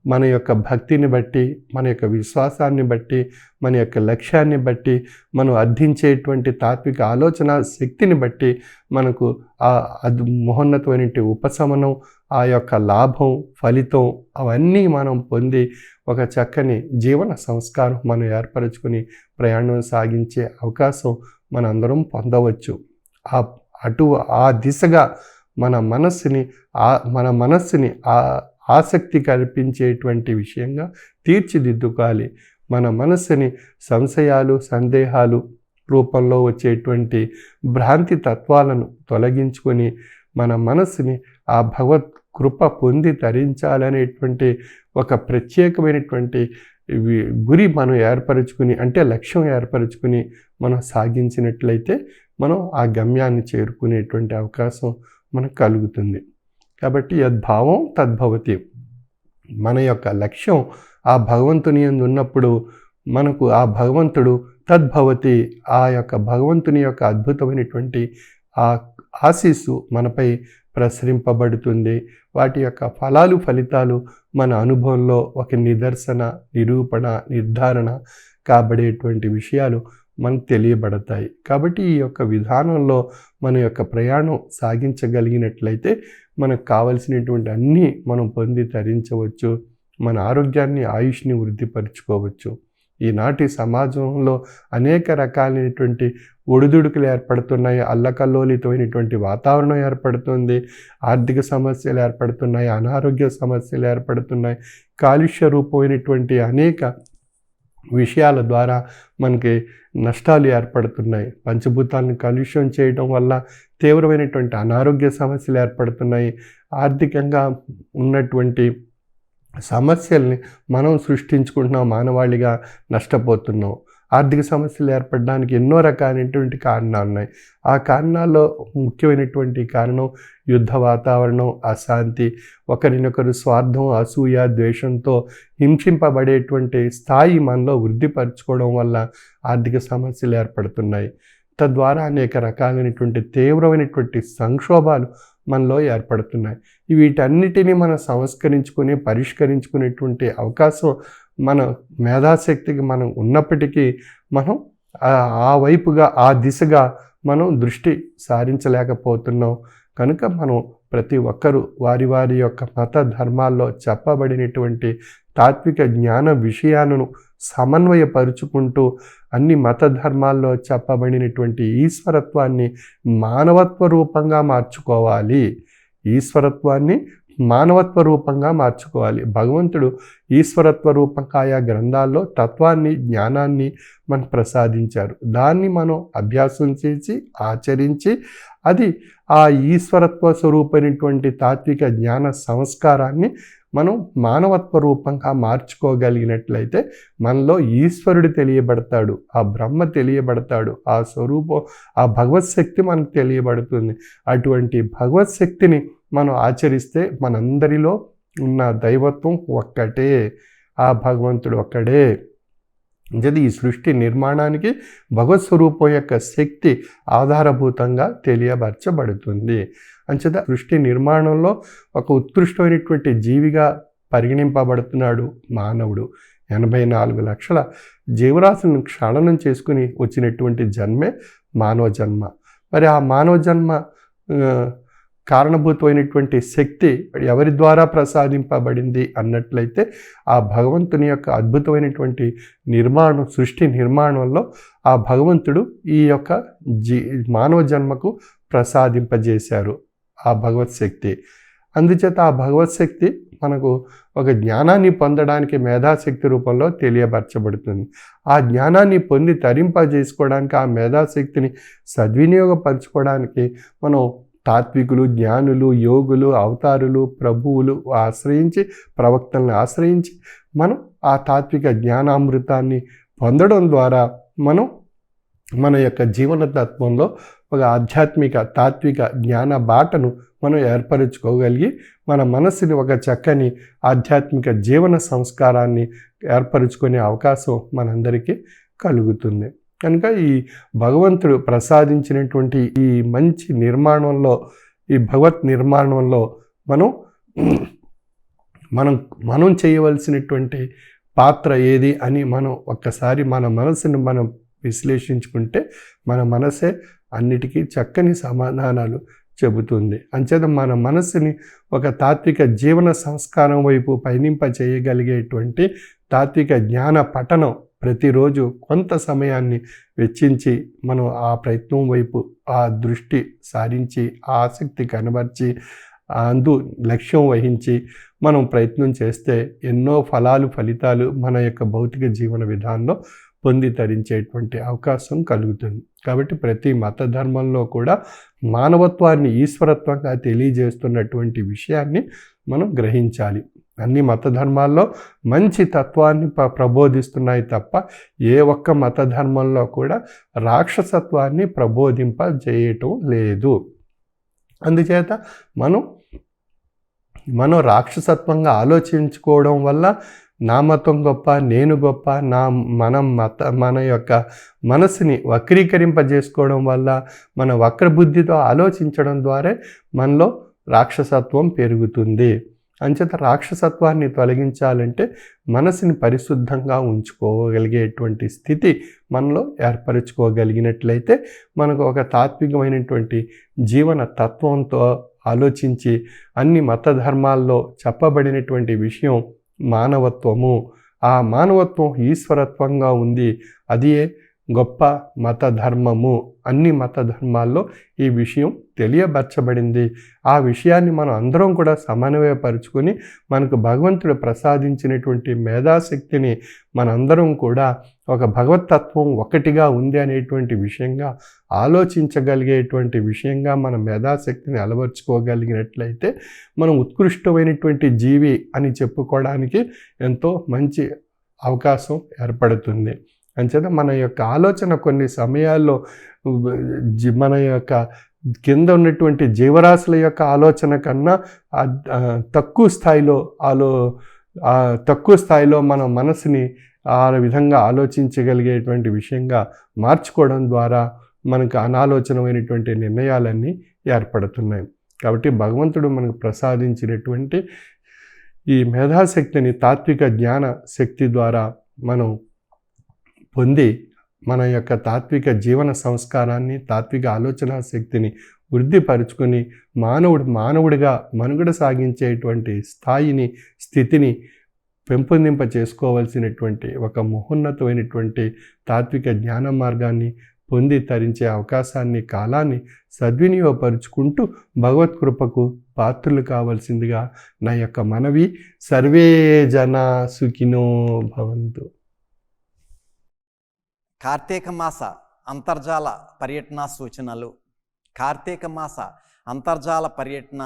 మన యొక్క భక్తిని బట్టి, మన యొక్క విశ్వాసాన్ని బట్టి, మన యొక్క లక్ష్యాన్ని బట్టి, మనం అర్థించేటువంటి తాత్విక ఆలోచన శక్తిని బట్టి మనకు ఆ మహోన్నతమైన ఉపశమనం, ఆ యొక్క లాభం, ఫలితం అవన్నీ మనం పొంది ఒక చక్కని జీవన సంస్కారం మనం ఏర్పరచుకుని ప్రయాణం సాగించే అవకాశం మనందరం పొందవచ్చు. ఆ దిశగా మన మనస్సుని ఆసక్తి కల్పించేటువంటి విషయంగా తీర్చిదిద్దుకోవాలి. మన మనస్సుని సంశయాలు, సందేహాలు రూపంలో వచ్చేటువంటి భ్రాంతి తత్వాలను తొలగించుకొని మన మనస్సుని ఆ భగవత్ కృప పొంది తరించాలనేటువంటి ఒక ప్రత్యేకమైనటువంటి గురి మనం ఏర్పరచుకుని, అంటే లక్ష్యం ఏర్పరచుకుని మనం సాగించినట్లయితే మనం ఆ గమ్యాన్ని చేరుకునేటువంటి అవకాశం మనకు కలుగుతుంది. కాబట్టి యద్భావం తద్భవతి. మన యొక్క లక్ష్యం ఆ భగవంతుని యందు ఉన్నప్పుడు మనకు ఆ భగవంతుడు తద్భవతి, ఆ యొక్క భగవంతుని యొక్క అద్భుతమైనటువంటి ఆ ఆశీస్సు మనపై ప్రసరింపబడుతుంది. వాటి యొక్క ఫలితాలు మన అనుభవంలో ఒక నిదర్శన, నిరూపణ, నిర్ధారణ కాబడేటువంటి విషయాలు మనకు తెలియబడతాయి. కాబట్టి ఈ యొక్క విధానంలో మన యొక్క ప్రయాణం సాగించగలిగినట్లయితే మనకు కావలసినటువంటి అన్నీ మనం పొంది తరించవచ్చు. మన ఆరోగ్యాన్ని, ఆయుష్ని వృద్ధిపరచుకోవచ్చు. ఈనాటి సమాజంలో అనేక రకాలైనటువంటి ఒడిదుడుకులు ఏర్పడుతున్నాయి. అల్లకల్లోలితమైనటువంటి వాతావరణం ఏర్పడుతుంది. ఆర్థిక సమస్యలు ఏర్పడుతున్నాయి, అనారోగ్య సమస్యలు ఏర్పడుతున్నాయి. కాలుష్య రూపమైనటువంటి అనేక విషయాల ద్వారా మనకి నష్టాలు ఏర్పడుతున్నాయి. పంచభూతాలను కాలుష్యం చేయడం వల్ల తీవ్రమైనటువంటి అనారోగ్య సమస్యలు ఏర్పడుతున్నాయి. ఆర్థికంగా ఉన్నటువంటి సమస్యల్ని మనం సృష్టించుకుంటున్నాం, మానవాళిగా నష్టపోతున్నాం. ఆర్థిక సమస్యలు ఏర్పడడానికి ఎన్నో రకాలైనటువంటి కారణాలు ఉన్నాయి. ఆ కారణాల్లో ముఖ్యమైనటువంటి కారణం యుద్ధ వాతావరణం, అశాంతి, ఒకరినొకరు స్వార్థం, అసూయ, ద్వేషంతో హింసింపబడేటువంటి స్థాయి మనలో వృద్ధిపరచుకోవడం వల్ల ఆర్థిక సమస్యలు ఏర్పడుతున్నాయి. తద్వారా అనేక రకాలైనటువంటి తీవ్రమైనటువంటి సంక్షోభాలు మనలో ఏర్పడుతున్నాయి. వీటన్నిటినీ మనం సంస్కరించుకుని పరిష్కరించుకునేటువంటి అవకాశం మన మేధాశక్తికి మనం ఉన్నప్పటికీ మనం ఆ వైపుగా, ఆ దిశగా మనం దృష్టి సారించలేకపోతున్నాం. కనుక మనం ప్రతి ఒక్కరూ వారి వారి యొక్క మత ధర్మాల్లో చెప్పబడినటువంటి తాత్విక జ్ఞాన విషయాలను సమన్వయపరుచుకుంటూ అన్ని మత ధర్మాల్లో చెప్పబడినటువంటి ఈశ్వరత్వాన్ని మానవత్వ రూపంగా మార్చుకోవాలి. ఈశ్వరత్వాన్ని మానవత్వ రూపంగా మార్చుకోవాలి. భగవంతుడు ఈశ్వరత్వ రూపంగా ఆయా గ్రంథాల్లో తత్వాన్ని, జ్ఞానాన్ని మనకు ప్రసాదించారు. దాన్ని మనం అభ్యాసం చేసి ఆచరించి అది ఆ ఈశ్వరత్వ స్వరూపమైనటువంటి తాత్విక జ్ఞాన సంస్కారాన్ని మనం మానవత్వ రూపంగా మార్చుకోగలిగినట్లయితే మనలో ఈశ్వరుడు తెలియబడతాడు, ఆ బ్రహ్మ తెలియబడతాడు, ఆ స్వరూపం, ఆ భగవత్ శక్తి మనకు తెలియబడుతుంది. అటువంటి భగవత్ శక్తిని మనం ఆచరిస్తే మనందరిలో ఉన్న దైవత్వం ఒక్కటే, ఆ భగవంతుడు ఒక్కడే. అంటే ఈ సృష్టి నిర్మాణానికి భగవత్ స్వరూపం యొక్క శక్తి ఆధారభూతంగా తెలియబరచబడుతుంది. అంచేత సృష్టి నిర్మాణంలో ఒక ఉత్కృష్టమైనటువంటి జీవిగా పరిగణింపబడుతున్నాడు మానవుడు. 84 లక్షల జీవరాశులను క్షాళనం చేసుకుని వచ్చినటువంటి జన్మే మానవ జన్మ. మరి ఆ మానవ జన్మ కారణభూతమైనటువంటి శక్తి ఎవరి ద్వారా ప్రసాదింపబడింది అన్నట్లయితే ఆ భగవంతుని యొక్క అద్భుతమైనటువంటి నిర్మాణం, సృష్టి నిర్మాణంలో ఆ భగవంతుడు ఈ యొక్క మానవ జన్మకు ప్రసాదింపజేశారు ఆ భగవత్ శక్తి. అందుచేత ఆ భగవత్ శక్తి మనకు ఒక జ్ఞానాన్ని పొందడానికి మేధాశక్తి రూపంలో తెలియపరచబడుతుంది. ఆ జ్ఞానాన్ని పొంది తరింపజేసుకోవడానికి, ఆ మేధాశక్తిని సద్వినియోగపరచుకోవడానికి మనం తాత్వికులు, జ్ఞానులు, యోగులు, అవతారులు, ప్రభువులు ఆశ్రయించి, ప్రవక్తలను ఆశ్రయించి మనం ఆ తాత్విక జ్ఞానామృతాన్ని పొందడం ద్వారా మనం మన యొక్క జీవన తత్వంలో ఒక ఆధ్యాత్మిక తాత్విక జ్ఞాన బాటను మనం ఏర్పరచుకోగలిగి మన మనస్సుని ఒక చక్కని ఆధ్యాత్మిక జీవన సంస్కారాన్ని ఏర్పరచుకునే అవకాశం మనందరికీ కలుగుతుంది. కనుక ఈ భగవంతుడు ప్రసాదించినటువంటి ఈ మంచి నిర్మాణంలో, ఈ భగవత్ నిర్మాణంలో మనం చేయవలసినటువంటి పాత్ర ఏది అని మనం ఒక్కసారి మన మనసుని మనం విశ్లేషించుకుంటే మన మనసే అన్నిటికీ చక్కని సమాధానాలు చెబుతుంది. అంచేత మన మనసుని ఒక తాత్విక జీవన సంస్కారం వైపు పయనింప చేయగలిగేటువంటి తాత్విక జ్ఞాన పఠనం ప్రతిరోజు కొంత సమయాన్ని వెచ్చించి మనం ఆ ప్రయత్నం వైపు ఆ దృష్టి సారించి, ఆ ఆసక్తి కనబర్చి, లక్ష్యం వహించి మనం ప్రయత్నం చేస్తే ఎన్నో ఫలితాలు మన యొక్క భౌతిక జీవన విధానంలో పొంది తరించేటువంటి అవకాశం కలుగుతుంది. కాబట్టి ప్రతి మత ధర్మంలో కూడా మానవత్వాన్ని ఈశ్వరత్వంగా తెలియజేస్తున్నటువంటి విషయాన్ని మనం గ్రహించాలి. అన్ని మత ధర్మాల్లో మంచి తత్వాన్ని ప్రబోధిస్తున్నాయి తప్ప ఏ ఒక్క మత ధర్మంలో కూడా రాక్షసత్వాన్ని ప్రబోధింపజేయటం లేదు. అందుచేత మనం రాక్షసత్వంగా ఆలోచించుకోవడం వల్ల నా మతం గొప్ప, నేను గొప్ప, మన యొక్క మనసుని వక్రీకరింపజేసుకోవడం వల్ల, మన వక్రబుద్ధితో ఆలోచించడం ద్వారా మనలో రాక్షసత్వం పెరుగుతుంది. అంచేత రాక్షసత్వాన్ని తొలగించాలంటే మనసుని పరిశుద్ధంగా ఉంచుకోగలిగేటువంటి స్థితి మనలో ఏర్పరచుకోగలిగినట్లయితే మనకు ఒక తాత్వికమైనటువంటి జీవన తత్వంతో ఆలోచించి అన్ని మత ధర్మాల్లో చెప్పబడినటువంటి విషయం మానవత్వము, ఆ మానవత్వం ఈశ్వరత్వంగా ఉంది, అదే గొప్ప మత ధర్మము. అన్ని మత ధర్మాల్లో ఈ విషయం తెలియబరచబడింది. ఆ విషయాన్ని మనం అందరం కూడా సమన్వయపరుచుకొని మనకు భగవంతుడు ప్రసాదించినటువంటి మేధాశక్తిని మనందరం కూడా ఒక భగవతత్వం ఒకటిగా ఉంది అనేటువంటి విషయంగా ఆలోచించగలిగేటువంటి విషయంగా మన మేధాశక్తిని అలవర్చుకోగలిగినట్లయితే మనం ఉత్కృష్టమైనటువంటి జీవి అని చెప్పుకోవడానికి ఎంతో మంచి అవకాశం ఏర్పడుతుంది. అంచేత మన యొక్క ఆలోచన కొన్ని సమయాల్లో మన యొక్క కింద ఉన్నటువంటి జీవరాశుల యొక్క ఆలోచన కన్నా తక్కువ స్థాయిలో మన మనసుని ఆ విధంగా ఆలోచించగలిగేటువంటి విషయంగా మార్చుకోవడం ద్వారా మనకు అనాలోచనమైనటువంటి నిర్ణయాలన్నీ ఏర్పడుతున్నాయి. కాబట్టి భగవంతుడు మనకు ప్రసాదించినటువంటి ఈ మేధాశక్తిని తాత్విక జ్ఞాన శక్తి ద్వారా మనం పొంది మన యొక్క తాత్విక జీవన సంస్కారాన్ని, తాత్విక ఆలోచన శక్తిని వృద్ధిపరుచుకొని మానవుడిగా మనుగడ సాగించేటువంటి స్థితిని పెంపొందింప చేసుకోవాల్సినటువంటి ఒక మహోన్నతమైనటువంటి తాత్విక జ్ఞాన మార్గాన్ని పొంది తరించే అవకాశాన్ని, కాలాన్ని సద్వినియోగపరుచుకుంటూ భగవత్కృపకు పాత్రులు కావాల్సిందిగా నా యొక్క మనవి. సర్వే జనా సుఖినో భవంతు. కార్తీక మాస అంతర్జాల పర్యటన సూచనలు. కార్తీక మాస అంతర్జాల పర్యటన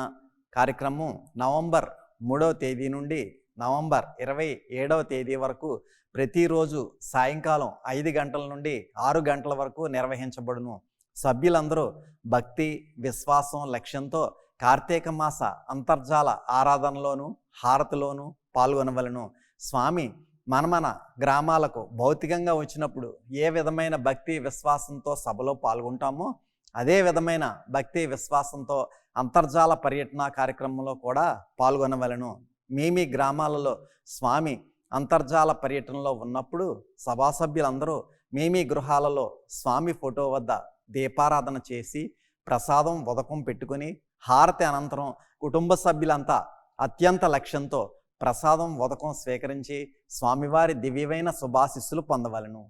కార్యక్రమం నవంబర్ 3వ తేదీ నుండి నవంబర్ 27వ తేదీ వరకు ప్రతిరోజు సాయంకాలం 5 గంటల నుండి 6 గంటల వరకు నిర్వహించబడును. సభ్యులందరూ భక్తి, విశ్వాసం, లక్ష్యంతో కార్తీక మాస అంతర్జాల ఆరాధనలోను హారతిలోను పాల్గొనవలను. స్వామి మన గ్రామాలకు భౌతికంగా వచ్చినప్పుడు ఏ విధమైన భక్తి విశ్వాసంతో సభలో పాల్గొంటామో అదే విధమైన భక్తి విశ్వాసంతో అంతర్జాల పర్యటన కార్యక్రమంలో కూడా పాల్గొనవలను. మీ గ్రామాలలో స్వామి అంతర్జాల పర్యటనలో ఉన్నప్పుడు సభా సభ్యులందరూ మీ గృహాలలో స్వామి ఫోటో వద్ద దీపారాధన చేసి ప్రసాదం ఉదకం పెట్టుకొని హారతి అనంతరం కుటుంబ సభ్యులంతా అత్యంత లక్ష్యంతో ప్రసాదం ఉదకం స్వీకరించి స్వామివారి దివ్యమైన శుభాశిస్సులు పొందవలను.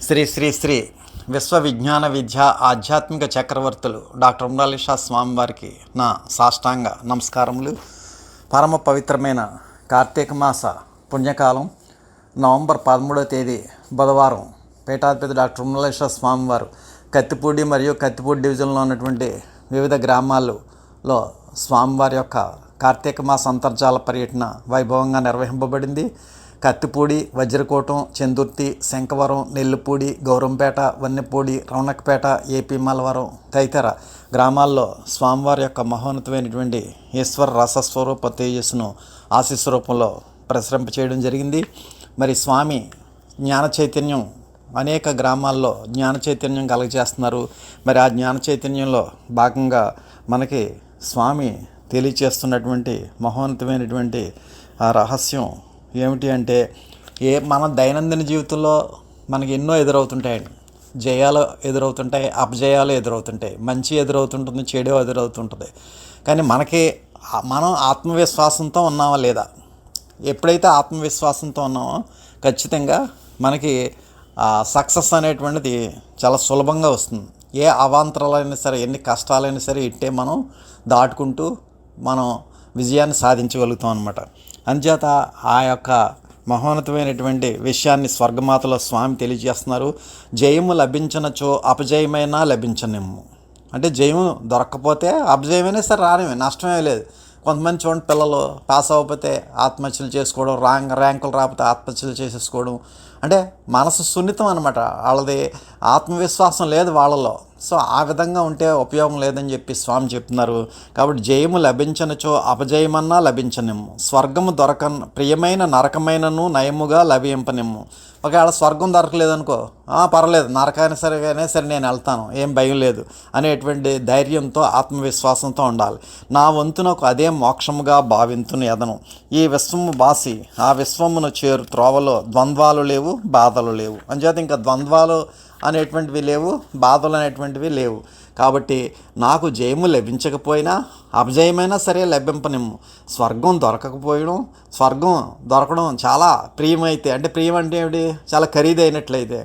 శ్రీ శ్రీ శ్రీ విశ్వ విజ్ఞాన విద్య ఆధ్యాత్మిక చక్రవర్తులు డాక్టర్ ఉమ్రాలిషా స్వామివారికి నా సాష్టాంగ నమస్కారములు. పరమ పవిత్రమైన కార్తీక మాస పుణ్యకాలం నవంబర్ 13వ తేదీ బుధవారం పీఠాధిపతి డాక్టర్ ఉమ్రాలిషా స్వామివారు కత్తిపూడి మరియు కత్తిపూడి డివిజన్లో ఉన్నటువంటి వివిధ గ్రామాల్లో స్వామివారి యొక్క కార్తీక మాస అంతర్జాల పర్యటన వైభవంగా నిర్వహింపబడింది. కత్తిపూడి, వజ్రకోటం, చందుర్తి, శంఖవరం, నెల్లిపూడి, గౌరంపేట, వన్నెపూడి, రౌనక్పేట, ఏపీ మలవరం తదితర గ్రామాల్లో స్వామివారి యొక్క మహోన్నతమైనటువంటి ఈశ్వర రసస్వరూప తేజస్సును ఆశీస్సు రూపంలో ప్రసరింప చేయడం జరిగింది. మరి స్వామి జ్ఞాన చైతన్యం అనేక గ్రామాల్లో జ్ఞాన చైతన్యం కలగజేస్తున్నారు. మరి ఆ జ్ఞాన చైతన్యంలో భాగంగా మనకి స్వామి తెలియచేస్తున్నటువంటి మహోన్నతమైనటువంటి ఆ రహస్యం ఏమిటి అంటే, మన దైనందిన జీవితంలో మనకి ఎన్నో ఎదురవుతుంటాయండి. జయాలు ఎదురవుతుంటాయి, అపజయాలు ఎదురవుతుంటాయి, మంచి ఎదురవుతుంటుంది, చెడు ఎదురవుతుంటుంది. కానీ మనం ఆత్మవిశ్వాసంతో ఉన్నామా లేదా? ఎప్పుడైతే ఆత్మవిశ్వాసంతో ఉన్నామో ఖచ్చితంగా మనకి సక్సెస్ అనేటువంటిది చాలా సులభంగా వస్తుంది. ఏ అవాంతరాలైనా సరే, ఎన్ని కష్టాలైనా సరే ఇట్టే మనం దాటుకుంటూ మనం విజయాన్ని సాధించగలుగుతాం అన్నమాట. అందుచేత ఆ యొక్క మహోన్నతమైనటువంటి విషయాన్ని స్వర్గమాతలో స్వామి తెలియజేస్తున్నారు. జయము లభించనచో అపజయమైనా లభించనిమ్ము. అంటే జయము దొరక్కపోతే అపజయమైనా సరే రానివే, నష్టమే లేదు. కొంతమంది చూడండి, పిల్లలు పాస్ అవ్వకపోతే ఆత్మహత్యలు చేసుకోవడం, ర్యాంకులు రాకపోతే ఆత్మహత్యలు చేసేసుకోవడం. అంటే మనసు సున్నితం అనమాట, వాళ్ళది ఆత్మవిశ్వాసం లేదు వాళ్ళలో. సో ఆ విధంగా ఉంటే ఉపయోగం లేదని చెప్పి స్వామి చెప్తున్నారు. కాబట్టి జయము లభించనచో అపజయమన్నా లభించనిమ్ము, స్వర్గము ప్రియమైన నరకమైనను నయముగా లభింపనిమ్ము. ఒకవేళ స్వర్గం దొరకలేదనుకో, పర్లేదు, నరకైనా సరే నేను వెళ్తాను, ఏం భయం లేదు అనేటువంటి ధైర్యంతో ఆత్మవిశ్వాసంతో ఉండాలి. నా వంతునకు అదే మోక్షముగా భావింతును ఎదను. ఈ విశ్వము బాసి ఆ విశ్వమును చేరు త్రోవలో ద్వంద్వాలు లేవు, బాధలు లేవు. అంచేత ఇంకా ద్వంద్వాలు అనేటువంటివి లేవు, బాధలు అనేటువంటివి లేవు. కాబట్టి నాకు జయము లభించకపోయినా అపజయమైనా సరే లభింపనిమ్ము. స్వర్గం దొరకడం చాలా ప్రియమైతే, అంటే ప్రియం అంటే ఏమిటి, చాలా ఖరీదైనట్లయితే,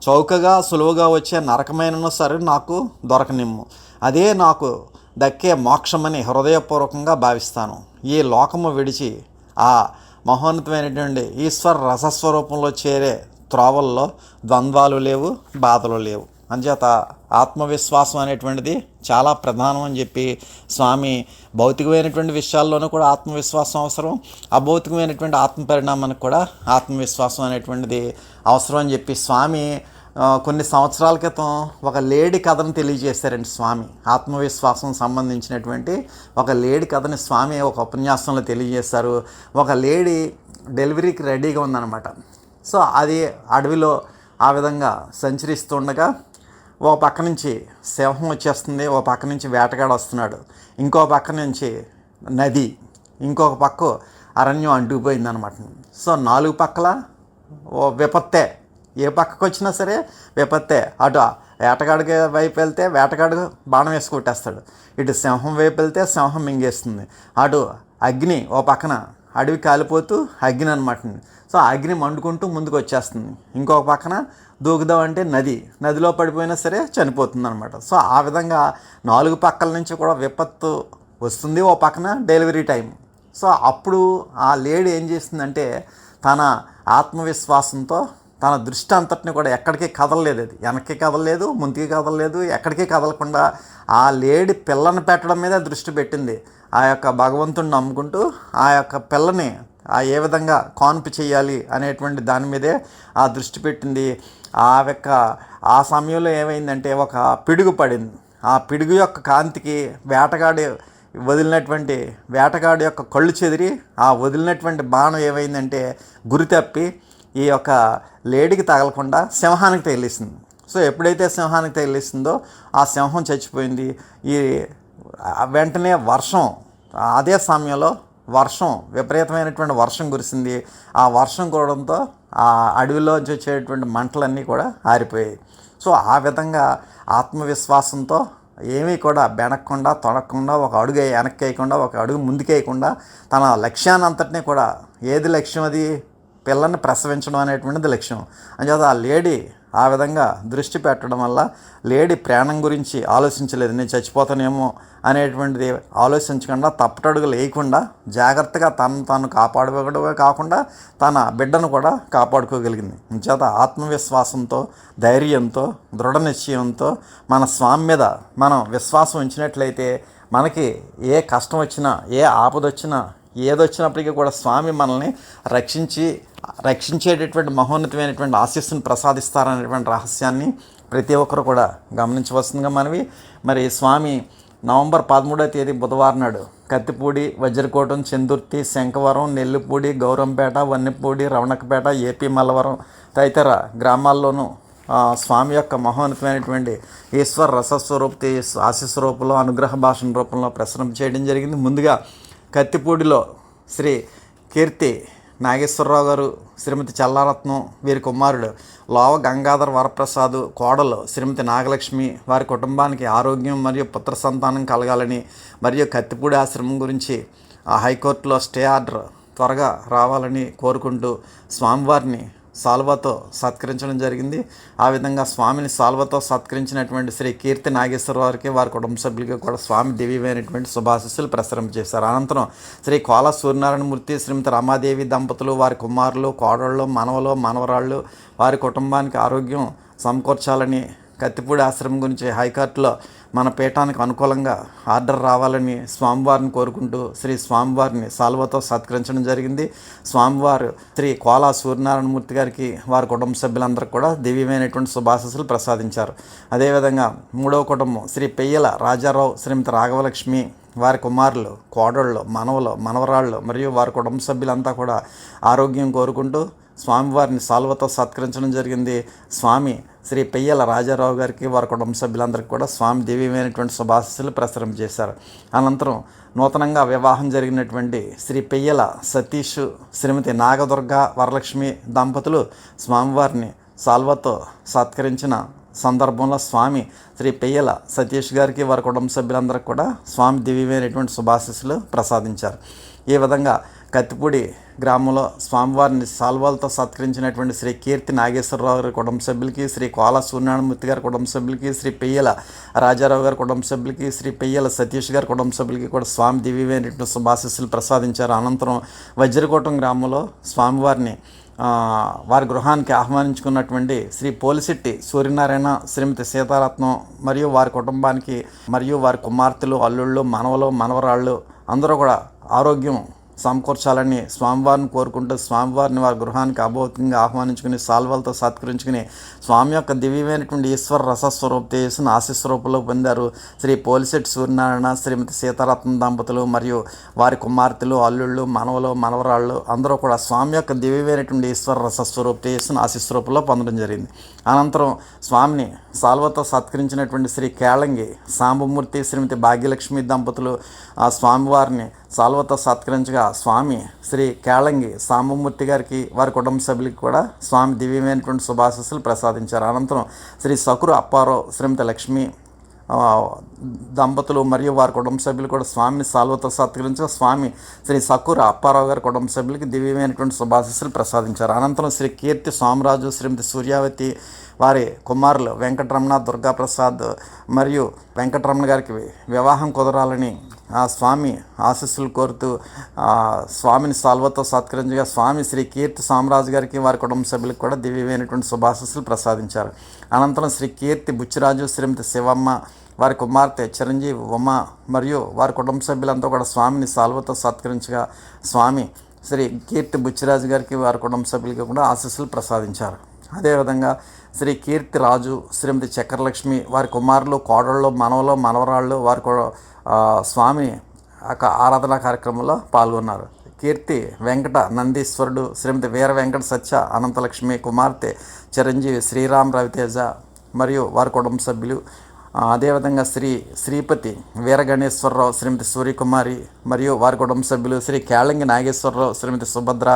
చౌకగా సులువుగా వచ్చే నరకమైనను సరే నాకు దొరకనిమ్ము. అదే నాకు దక్కే మోక్షమని హృదయపూర్వకంగా భావిస్తాను. ఈ లోకము విడిచి ఆ మహోన్నతమైనటువంటి ఈశ్వర రసస్వరూపంలో చేరే త్రోవల్లో ద్వంద్వాలు లేవు, బాధలు లేవు. అంచేత ఆత్మవిశ్వాసం అనేటువంటిది చాలా ప్రధానం అని చెప్పి స్వామి భౌతికమైనటువంటి విషయాల్లోనూ కూడా ఆత్మవిశ్వాసం అవసరం, అభౌతికమైనటువంటి ఆత్మ పరిణామానికి కూడా ఆత్మవిశ్వాసం అనేటువంటిది అవసరం అని చెప్పి స్వామి కొన్ని సంవత్సరాల క్రితం ఒక లేడీ కథను తెలియజేశారండి. స్వామి ఆత్మవిశ్వాసం సంబంధించినటువంటి ఒక లేడీ కథని స్వామి ఒక ఉపన్యాసంలో తెలియజేశారు. ఒక లేడీ డెలివరీకి రెడీగా ఉందన్నమాట. సో అది అడవిలో ఆ విధంగా సంచరిస్తుండగా ఓ పక్క నుంచి సింహం వచ్చేస్తుంది, ఓ పక్క నుంచి వేటగాడు వస్తున్నాడు, ఇంకో పక్క నుంచి నది, ఇంకొక పక్క అరణ్యం అంటుకుపోయిందనమాట. సో 4 పక్కల ఓ విపత్తే, ఏ పక్కకు వచ్చినా సరే విపత్తే. అటు వేటగాడికి వైపు వెళ్తే వేటగాడు బాణం వేసి కొట్టేస్తాడు, ఇటు సింహం వైపు వెళ్తే సింహం మింగేస్తుంది, అటు అగ్ని ఓ పక్కన అడవి కాలిపోతూ అగ్ని అనమాట. సో అగ్ని మండుకుంటూ ముందుకు వచ్చేస్తుంది, ఇంకొక పక్కన దూకుదామంటే నదిలో పడిపోయినా సరే చనిపోతుంది అనమాట. సో ఆ విధంగా 4 పక్కల నుంచి కూడా విపత్తు వస్తుంది, ఓ పక్కన డెలివరీ టైం. సో అప్పుడు ఆ లేడీ ఏం చేస్తుందంటే, తన ఆత్మవిశ్వాసంతో తన దృష్టి అంతటిని కూడా ఎక్కడికి కదలలేదు, అది వెనక్కి కదలలేదు, ముందుకి కదలలేదు, ఎక్కడికి కదలకుండా ఆ లేడీ పిల్లని పెట్టడం మీద దృష్టి పెట్టింది. ఆ యొక్క భగవంతుడిని నమ్ముకుంటూ ఆ యొక్క పిల్లని ఏ విధంగా కాన్పు చేయాలి అనేటువంటి దాని మీదే ఆ దృష్టి పెట్టింది. ఆ సమయంలో ఏమైందంటే ఒక పిడుగు పడింది. ఆ పిడుగు యొక్క కాంతికి వేటగాడి యొక్క కళ్ళు చెదిరి ఆ వదిలినటువంటి బాణం ఏమైందంటే గురి తప్పి ఈ యొక్క లేడీకి తగలకుండా సింహానికి తగిలేసింది. సో ఎప్పుడైతే సింహానికి తగిలేసిందో ఆ సింహం చచ్చిపోయింది. ఈ వెంటనే అదే సమయంలో విపరీతమైనటువంటి వర్షం కురిసింది. ఆ వర్షం కురవడంతో ఆ అడవిలోంచి వచ్చేటువంటి మంటలన్నీ కూడా ఆరిపోయాయి. సో ఆ విధంగా ఆత్మవిశ్వాసంతో ఏమీ కూడా బెనక్కుండా తొడకుండా, ఒక అడుగు వెనక్కి వేయకుండా, ఒక అడుగు ముందుకేయకుండా తన లక్ష్యాన్ని అంతటినీ కూడా, ఏది లక్ష్యం అది, పిల్లల్ని ప్రసవించడం అనేటువంటిది లక్ష్యం. అంచేత ఆ లేడీ ఆ విధంగా దృష్టి పెట్టడం వల్ల లేడీ ప్రాణం గురించి ఆలోచించలేదు. నేను చచ్చిపోతానేమో అనేటువంటిది ఆలోచించకుండా, తప్పటడుగులు వేయకుండా జాగ్రత్తగా తాను కాపాడుకోవడమే కాకుండా తన బిడ్డను కూడా కాపాడుకోగలిగింది. చేత ఆత్మవిశ్వాసంతో, ధైర్యంతో, దృఢ నిశ్చయంతో మన స్వామి మీద మనం విశ్వాసం ఉంచినట్లయితే మనకి ఏ కష్టం వచ్చినా, ఏ ఆపద వచ్చినా, ఏదొచ్చినప్పటికీ కూడా స్వామి మనల్ని రక్షించేటటువంటి మహోన్నతమైనటువంటి ఆశీస్సును ప్రసాదిస్తారనేటువంటి రహస్యాన్ని ప్రతి ఒక్కరు కూడా గమనించవలసిందిగా మనవి. మరి స్వామి నవంబర్ 13వ తేదీ బుధవారం నాడు కత్తిపూడి, వజ్రకోటం, చందుర్తి, శంఖవరం, నెల్లిపూడి, గౌరంపేట, వన్నెపూడి, రవణకపేట, ఏపీ మల్లవరం తదితర గ్రామాల్లోనూ స్వామి యొక్క మహోన్నతమైనటువంటి ఈశ్వర రసస్వరూపి ఆశీస్సు రూపంలో, అనుగ్రహ భాషణ రూపంలో ప్రసరం చేయడం జరిగింది. ముందుగా కత్తిపూడిలో శ్రీ కీర్తి నాగేశ్వరరావు గారు, శ్రీమతి చల్లారత్నం, వీరి కుమారుడు లోవ గంగాధర్ వరప్రసాద్, కోడలు శ్రీమతి నాగలక్ష్మి, వారి కుటుంబానికి ఆరోగ్యం మరియు పుత్ర సంతానం కలగాలని, మరియు కత్తిపూడి ఆశ్రమం గురించి హైకోర్టులో స్టే ఆర్డర్ త్వరగా రావాలని కోరుకుంటూ స్వామివారిని సాల్వాతో సత్కరించడం జరిగింది. ఆ విధంగా స్వామిని సాల్వాతో సత్కరించినటువంటి శ్రీ కీర్తి నాగేశ్వర వారికి, వారి కుటుంబ సభ్యులకి కూడా స్వామి దివ్యమైనటువంటి శుభాశీస్సులు ప్రసరింపజేశారు. అనంతరం శ్రీ కోల సూర్యనారాయణమూర్తి, శ్రీమతి రమాదేవి దంపతులు, వారి కుమారులు, కోడళ్ళు, మనవలు, మనవరాళ్ళు, వారి కుటుంబానికి ఆరోగ్యం సమకూర్చాలని, కత్తిపూడి ఆశ్రమం గురించి హైకోర్టులో మన పీఠానికి అనుకూలంగా ఆర్డర్ రావాలని స్వామివారిని కోరుకుంటూ శ్రీ స్వామివారిని సాల్వతో సత్కరించడం జరిగింది. స్వామివారు శ్రీ కోలా సూర్యనారాయణమూర్తి గారికి, వారి కుటుంబ సభ్యులందరికీ కూడా దివ్యమైనటువంటి శుభాశీస్సులు ప్రసాదించారు. అదేవిధంగా మూడవ కుటుంబం శ్రీ పెయ్యల రాజారావు, శ్రీమతి రాఘవలక్ష్మి, వారి కుమారులు, కోడళ్ళు, మనవలు, మనవరాళ్ళు మరియు వారి కుటుంబ సభ్యులంతా కూడా ఆరోగ్యం కోరుకుంటూ స్వామివారిని సాల్వతో సత్కరించడం జరిగింది. స్వామి శ్రీ పెయ్యల రాజారావు గారికి, వారి కుటుంబ సభ్యులందరికీ కూడా స్వామి దివ్యమైనటువంటి శుభాశీస్సులు ప్రసరం చేశారు. అనంతరం నూతనంగా వివాహం జరిగినటువంటి శ్రీ పెయ్యల సతీష్, శ్రీమతి నాగదుర్గ వరలక్ష్మి దంపతులు స్వామివారిని సాల్వతో సత్కరించిన సందర్భంలో స్వామి శ్రీ పెయ్యల సతీష్ గారికి, వారి కుటుంబ సభ్యులందరికీ కూడా స్వామి దివ్యమైనటువంటి శుభాశీస్సులు ప్రసాదించారు. ఈ విధంగా కత్తిపూడి గ్రామంలో స్వామివారిని సాల్వాలతో సత్కరించినటువంటి శ్రీ కీర్తి నాగేశ్వరరావు గారి కుటుంబ సభ్యులకి, శ్రీ కోల సూర్యనారాయణమూర్తి గారి కుటుంబ సభ్యులకి, శ్రీ పెయ్యల రాజారావు గారి కుటుంబ సభ్యులకి, శ్రీ పెయ్యల సతీష్ గారి కుటుంబ సభ్యులకి కూడా స్వామి దివ్యమైనటువంటి శుభాశీస్సులు ప్రసాదించారు. అనంతరం వజ్రకోటం గ్రామంలో స్వామివారిని వారి గృహానికి ఆహ్వానించుకున్నటువంటి శ్రీ పోలిశెట్టి సూర్యనారాయణ, శ్రీమతి సీతారత్నం మరియు వారి కుటుంబానికి, మరియు వారి కుమార్తెలు, అల్లుళ్ళు, మనవలు, మనవరాళ్ళు అందరూ కూడా ఆరోగ్యం సమకూర్చాలని స్వామివారిని కోరుకుంటూ స్వామివారిని వారి గృహానికి అభౌతికంగా ఆహ్వానించుకుని సాల్వాలతో సత్కరించుకుని స్వామి యొక్క దివ్యమైనటువంటి ఈశ్వర రసస్వరూప చేసిన ఆశీస్వరూపంలో పొందారు. శ్రీ పోలిశెట్టి సూర్యనారాయణ, శ్రీమతి సీతారత్నం దంపతులు మరియు వారి కుమార్తెలు, అల్లుళ్ళు, మనవలు, మనవరాళ్ళు అందరూ కూడా స్వామి యొక్క దివ్యమైనటువంటి ఈశ్వర రసస్వరూప చేసిన ఆశీస్వరూపంలో పొందడం జరిగింది. అనంతరం స్వామిని సాల్వతో సత్కరించినటువంటి శ్రీ కేళంగి సాంబమూర్తి, శ్రీమతి భాగ్యలక్ష్మి దంపతులు ఆ స్వామివారిని సాల్వతో సత్కరించగా స్వామి శ్రీ కేళంగి సాంబమూర్తి గారికి, వారి కుటుంబ సభ్యులకి కూడా స్వామి దివ్యమైనటువంటి శుభాశీస్సులు ప్రసాదించారు. అనంతరం శ్రీ సకురు అప్పారావు, శ్రీమతి లక్ష్మి దంపతులు మరియు వారి కుటుంబ సభ్యులు కూడా స్వామిని సాల్వతో సత్కరించగా స్వామి శ్రీ సకురు అప్పారావు గారి కుటుంబ సభ్యులకి దివ్యమైనటువంటి శుభాశీస్సులు ప్రసాదించారు. అనంతరం శ్రీ కీర్తి సోమరాజు, శ్రీమతి సూర్యావతి, వారి కుమారులు వెంకటరమణ, దుర్గాప్రసాద్ మరియు వెంకటరమణ గారికి వివాహం కుదరాలని ఆ స్వామి ఆశీస్సులు కోరుతూ స్వామిని సాల్వతో సత్కరించగా స్వామి శ్రీ కీర్తి సోమరాజు గారికి, వారి కుటుంబ సభ్యులకు కూడా దివ్యమైనటువంటి శుభాశీస్సులు ప్రసాదించారు. అనంతరం శ్రీ కీర్తి బుచ్చిరాజు, శ్రీమతి శివమ్మ, వారి కుమార్తె చిరంజీవి ఉమ మరియు వారి కుటుంబ సభ్యులంతా కూడా స్వామిని సాల్వతో సత్కరించగా స్వామి శ్రీ కీర్తి బుచ్చిరాజు గారికి, వారి కుటుంబ సభ్యులకి కూడా ఆశీస్సులు ప్రసాదించారు. అదేవిధంగా శ్రీ కీర్తి రాజు, శ్రీమతి చక్రలక్ష్మి, వారి కుమారులు, కోడళ్ళు, మనవలు, మనవరాళ్ళు వారి స్వామి యొక్క ఆరాధనా కార్యక్రమంలో పాల్గొన్నారు. కీర్తి వెంకట నందీశ్వరుడు, శ్రీమతి వీర వెంకట సత్య అనంతలక్ష్మి కుమార్తె చిరంజీవి శ్రీరామ్ రవితేజ మరియు వారి కుటుంబ సభ్యులు అదేవిధంగా శ్రీపతి వీరగణేశ్వరరావు, శ్రీమతి సూర్యకుమారి మరియు వారి కుటుంబ సభ్యులు, శ్రీ కేళంగి నాగేశ్వరరావు, శ్రీమతి సుభద్ర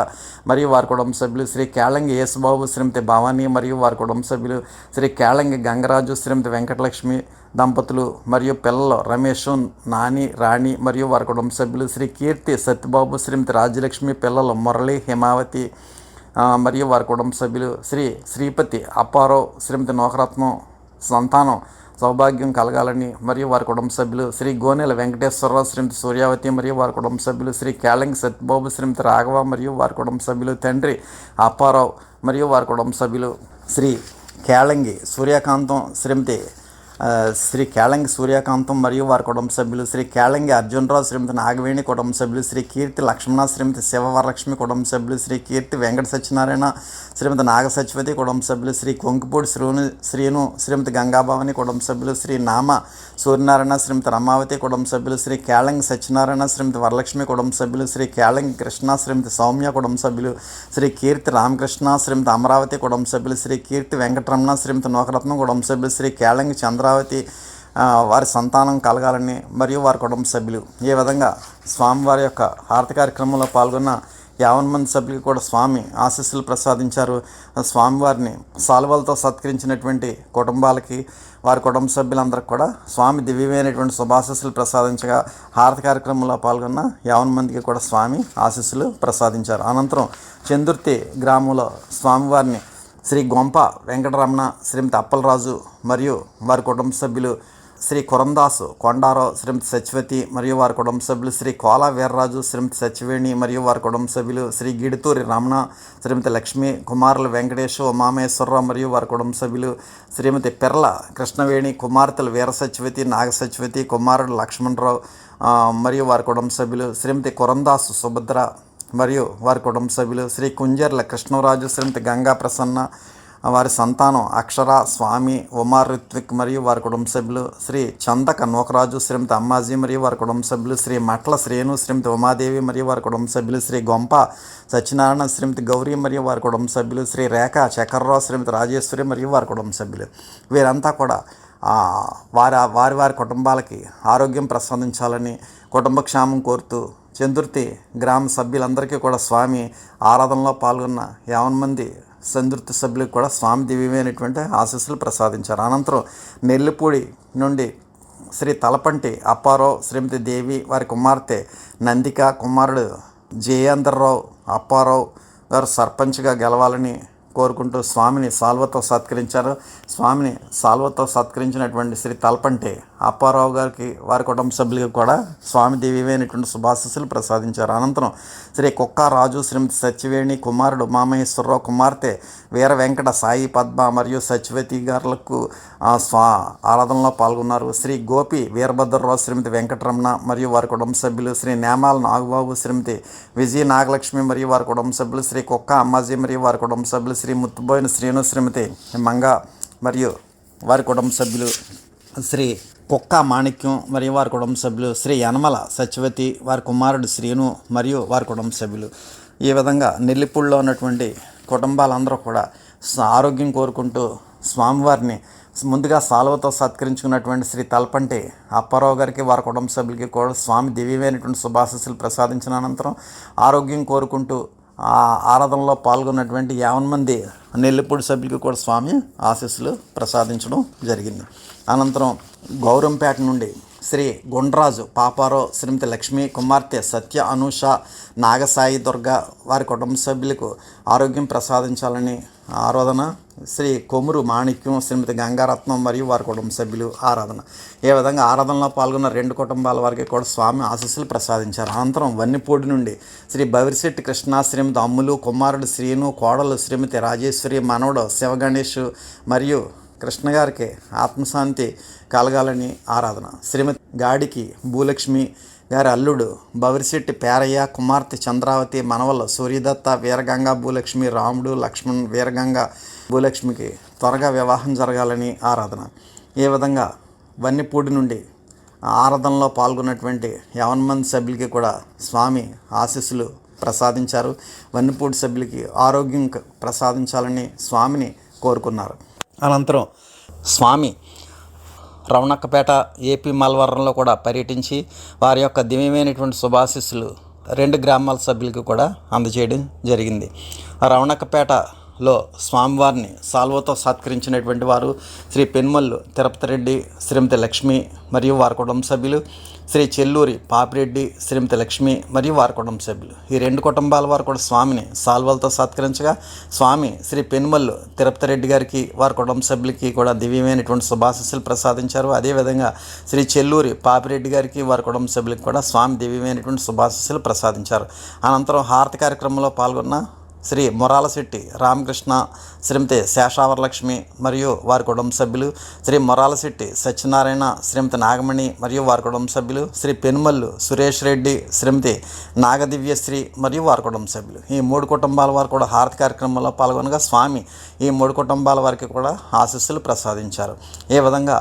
మరియు వారి కుటుంబ సభ్యులు, శ్రీ కేళంగి యేసుబాబు, శ్రీమతి భవానీ మరియు వారి కుటుంబ సభ్యులు, శ్రీ కేళంగి గంగరాజు, శ్రీమతి వెంకటలక్ష్మి దంపతులు మరియు పిల్లలు రమేష్, నాని, రాణి మరియు వారి కుటుంబ సభ్యులు, శ్రీ కీర్తి సత్యబాబు, శ్రీమతి రాజ్యలక్ష్మి, పిల్లలు మురళి, హిమావతి మరియు వారి కుటుంబ సభ్యులు, శ్రీపతి అప్పారావు, శ్రీమతి నోకరత్నం సంతానం సౌభాగ్యం కలగాలని మరియు వారి కుటుంబ సభ్యులు, శ్రీ గోనెల వెంకటేశ్వరరావు, శ్రీమతి సూర్యావతి మరియు వారి కుటుంబ సభ్యులు, శ్రీ కేళంగి సత్యబాబు, శ్రీమతి రాఘవ మరియు వారి కుటుంబ సభ్యులు, తండ్రి అప్పారావు మరియు వారి కుటుంబ సభ్యులు, శ్రీ కేళంగి సూర్యకాంతం, శ్రీ కేళంగి సూర్యకాంతం మరియు వారి కుటుంబ సభ్యులు, శ్రీ కేళంగి అర్జునరావు, శ్రీమతి నాగవేణి కుటుంబ సభ్యులు, శ్రీ కీర్తి లక్ష్మణ, శ్రీమతి శివవరలక్ష్మి కుటుంబ సభ్యులు, శ్రీ కీర్తి వెంకట సత్యనారాయణ, శ్రీమతి నాగ సత్యవతి కుటుంబ సభ్యులు, శ్రీ కొంకిపూడి శ్రీను, శ్రీమతి గంగాభవాని కుటుంబ సభ్యులు, శ్రీ నామ సూర్యనారాయణ, శ్రీమతి రమావతి కుటుంబ సభ్యులు, శ్రీ కేళంగి సత్యనారాయణ, శ్రీమతి వరలక్ష్మి కుటుంబ సభ్యులు, శ్రీ కేళంగి కృష్ణ, శ్రీమతి సౌమ్య కుటుంబ సభ్యులు, శ్రీ కీర్తి రామకృష్ణ, శ్రీమతి అమరావతి కుటుంబ సభ్యులు, శ్రీ కీర్తి వెంకటరమణ, శ్రీమతి నోకరత్నం కుటుంబ సభ్యులు, శ్రీ కేళంగి చంద్రావతి వారి సంతానం కలగాలని మరియు వారి కుటుంబ సభ్యులు. ఈ విధంగా స్వామివారి యొక్క హారతి కార్యక్రమంలో పాల్గొన్న 50 మంది సభ్యులకి కూడా స్వామి ఆశీస్సులు ప్రసాదించారు. స్వామివారిని సాల్వలతో సత్కరించినటువంటి కుటుంబాలకి, వారి కుటుంబ సభ్యులందరికీ కూడా స్వామి దివ్యమైనటువంటి శుభాశీస్సులు ప్రసాదించగా హారతి కార్యక్రమంలో పాల్గొన్న 50 మందికి కూడా స్వామి ఆశీస్సులు ప్రసాదించారు. అనంతరం చందుర్తి గ్రామంలో స్వామివారిని శ్రీ గొంప వెంకటరమణ, శ్రీమతి అప్పలరాజు మరియు వారి కుటుంబ సభ్యులు, శ్రీ కురందాసు కొండారావు, శ్రీమతి సత్యవతి మరియు వారి కుటుంబ సభ్యులు, శ్రీ కోలా వీర్రాజు, శ్రీమతి సత్యవేణి మరియు వారి కుటుంబ సభ్యులు, శ్రీ గిడుతూరి రమణ, శ్రీమతి లక్ష్మి, కుమారులు వెంకటేశ్, ఉమామేశ్వరరావు మరియు వారి కుటుంబ సభ్యులు, శ్రీమతి పెర్ల కృష్ణవేణి, కుమార్తెలు వీర సత్యవతి, నాగ సత్యవతి, కుమారుడు లక్ష్మణరావు మరియు వారి కుటుంబ సభ్యులు, శ్రీమతి కురందాసు సుభద్ర మరియు వారి కుటుంబ సభ్యులు, శ్రీ కుంజర్ల కృష్ణరాజు, శ్రీమతి గంగా ప్రసన్న, వారి సంతానం అక్షర, స్వామి, ఉమార్ రిత్విక్ మరియు వారి కుటుంబ సభ్యులు, శ్రీ చందక నోకరాజు, శ్రీమతి అమ్మాజీ మరియు వారి కుటుంబ సభ్యులు, శ్రీ మట్ల శ్రేణు, శ్రీమతి ఉమాదేవి మరియు వారి కుటుంబ సభ్యులు, శ్రీ గొంప సత్యనారాయణ, శ్రీమతి గౌరీ మరియు వారి కుటుంబ సభ్యులు, శ్రీ రేఖ చక్రరావు, శ్రీమతి రాజేశ్వరి మరియు వారి కుటుంబ సభ్యులు. వీరంతా కూడా వారి కుటుంబాలకి ఆరోగ్యం ప్రసాదించాలని కుటుంబ క్షేమం కోరుతూ చందుర్తి గ్రామ సభ్యులందరికీ కూడా స్వామి ఆరాధనలో పాల్గొన్న 50 మంది చందుర్తి సభ్యులకు కూడా స్వామి దివ్యమైనటువంటి ఆశీస్సులు ప్రసాదించారు. అనంతరం నెల్లిపూడి నుండి శ్రీ తలపంటి అప్పారావు, శ్రీమతి దేవి, వారి కుమార్తె నందిక, కుమారుడు జయేంద్రరావు అప్పారావు గారు సర్పంచ్గా గెలవాలని కోరుకుంటూ స్వామిని సాల్వతో సత్కరించారు. స్వామిని సాల్వతో సత్కరించినటువంటి శ్రీ తలపంటి అప్పారావు గారికి, వారి కుటుంబ సభ్యులకు కూడా స్వామి దివ్యమైనటువంటి శుభాశీస్సులు ప్రసాదించారు. అనంతరం శ్రీ కుక్క రాజు, శ్రీమతి సత్యవేణి, కుమారుడు ఉమామహేశ్వరరావు, కుమార్తె వీర వెంకట సాయి పద్మ మరియు సత్యవతి గారులకు ఆరాధనలో పాల్గొన్నారు. శ్రీ గోపి వీరభద్రరావు, శ్రీమతి వెంకటరమణ మరియు వారి కుటుంబ సభ్యులు, శ్రీ నేమాల నాగబాబు, శ్రీమతి విజయ నాగలక్ష్మి మరియు వారి కుటుంబ సభ్యులు, శ్రీ కుక్క అమ్మాజీ మరియు వారి కుటుంబ సభ్యులు, శ్రీ ముత్తుబోయిన శ్రీను, శ్రీమతి మంగ మరియు వారి కుటుంబ సభ్యులు, శ్రీ కుక్క మాణిక్యం మరియు వారి కుటుంబ సభ్యులు, శ్రీ యనమల సత్యవతి, వారి కుమారుడు శ్రీను మరియు వారి కుటుంబ సభ్యులు. ఈ విధంగా నెల్లిపూడిలో ఉన్నటువంటి కుటుంబాలందరూ కూడా ఆరోగ్యం కోరుకుంటూ స్వామివారిని ముందుగా సాల్వతో సత్కరించుకున్నటువంటి శ్రీ తలపంటి అప్పారావు గారికి, వారి కుటుంబ సభ్యులకి కూడా స్వామి దివ్యమైనటువంటి శుభాశీస్సులు ప్రసాదించిన అనంతరం ఆరోగ్యం కోరుకుంటూ ఆరాధనలో పాల్గొన్నటువంటి 50 మంది నెల్లిపూడి సభ్యులకి కూడా స్వామి ఆశీస్సులు ప్రసాదించడం జరిగింది. అనంతరం గౌరంపేట నుండి శ్రీ గుండ్రాజు పాపారావు, శ్రీమతి లక్ష్మి, కుమార్తె సత్య అనూష, నాగసాయి దుర్గ, వారి కుటుంబ సభ్యులకు ఆరోగ్యం ప్రసాదించాలని ఆరాధన. శ్రీ కొమురు మాణిక్యం, శ్రీమతి గంగారత్నం మరియు వారి కుటుంబ సభ్యులు ఆరాధన. ఏ విధంగా ఆరాధనలో పాల్గొన్న 2 కుటుంబాల వారికి కూడా స్వామి ఆశీస్సులు ప్రసాదించారు. అనంతరం వన్నిపూడి నుండి శ్రీ బవిరిశెట్టి కృష్ణ, శ్రీమతి అమ్ములు, కుమారుడు శ్రీను, కోడలు శ్రీమతి రాజేశ్వరి, మనవడు శివగణేష్ మరియు కృష్ణ గారికి ఆత్మశాంతి కలగాలని ఆరాధన. శ్రీమతి గాడికి భూలక్ష్మి గారి అల్లుడు బవిరిశెట్టి పేరయ్య, కుమార్తె చంద్రావతి, మనవలు సూర్యదత్త, వీరగంగా భూలక్ష్మి, రాముడు, లక్ష్మణ్, వీరగంగా భూలక్ష్మికి త్వరగా వివాహం జరగాలని ఆరాధన. ఏ విధంగా వన్నిపూడి నుండి ఆరాధనలో పాల్గొన్నటువంటి 50 మంది సభ్యులకి కూడా స్వామి ఆశీస్సులు ప్రసాదించారు. వన్నిపూడి సభ్యులకి ఆరోగ్యం ప్రసాదించాలని స్వామిని కోరుకున్నారు. అనంతరం స్వామి రవణక్కపేట ఏపీ మలవరంలో కూడా పర్యటించి వారి యొక్క దివ్యమైనటువంటి శుభాశీస్సులు 2 గ్రామాల సభ్యులకు కూడా అందజేయడం జరిగింది. రవణక్కపేటలో స్వామివారిని సాల్వతో సత్కరించినటువంటి వారు శ్రీ పెనుమల్లు తిరుపతి రెడ్డి, శ్రీమతి లక్ష్మి మరియు వారి కుటుంబ సభ్యులు, శ్రీ చెల్లూరి పాపిరెడ్డి, శ్రీమతి లక్ష్మి మరియు వారి కుటుంబ సభ్యులు. ఈ 2 కుటుంబాల వారు కూడా స్వామిని సాల్వలతో సత్కరించగా స్వామి శ్రీ పెనుమల్లు తిరుపతి రెడ్డి గారికి వారి కుటుంబ సభ్యులకి కూడా దివ్యమైనటువంటి శుభాశీస్సులు ప్రసాదించారు. అదేవిధంగా శ్రీ చెల్లూరి పాపిరెడ్డి గారికి వారి కుటుంబ సభ్యులకి కూడా స్వామి దివ్యమైనటువంటి శుభాశీస్సులు ప్రసాదించారు. అనంతరం హారతి కార్యక్రమంలో పాల్గొన్న శ్రీ మొరాలశెట్టి రామకృష్ణ, శ్రీమతి శేషావరలక్ష్మి మరియు వారి కుటుంబ సభ్యులు, శ్రీ మొరాలశెట్టి సత్యనారాయణ, శ్రీమతి నాగమణి మరియు వారి కుటుంబ సభ్యులు, శ్రీ పెనుమల్లు సురేష్ రెడ్డి, శ్రీమతి నాగదివ్యశ్రీ మరియు వారి కుటుంబ సభ్యులు. ఈ 3 కుటుంబాల వారు కూడా హారతి కార్యక్రమంలో పాల్గొనగా స్వామి ఈ 3 కుటుంబాల వారికి కూడా ఆశీస్సులు ప్రసాదించారు. ఈ విధంగా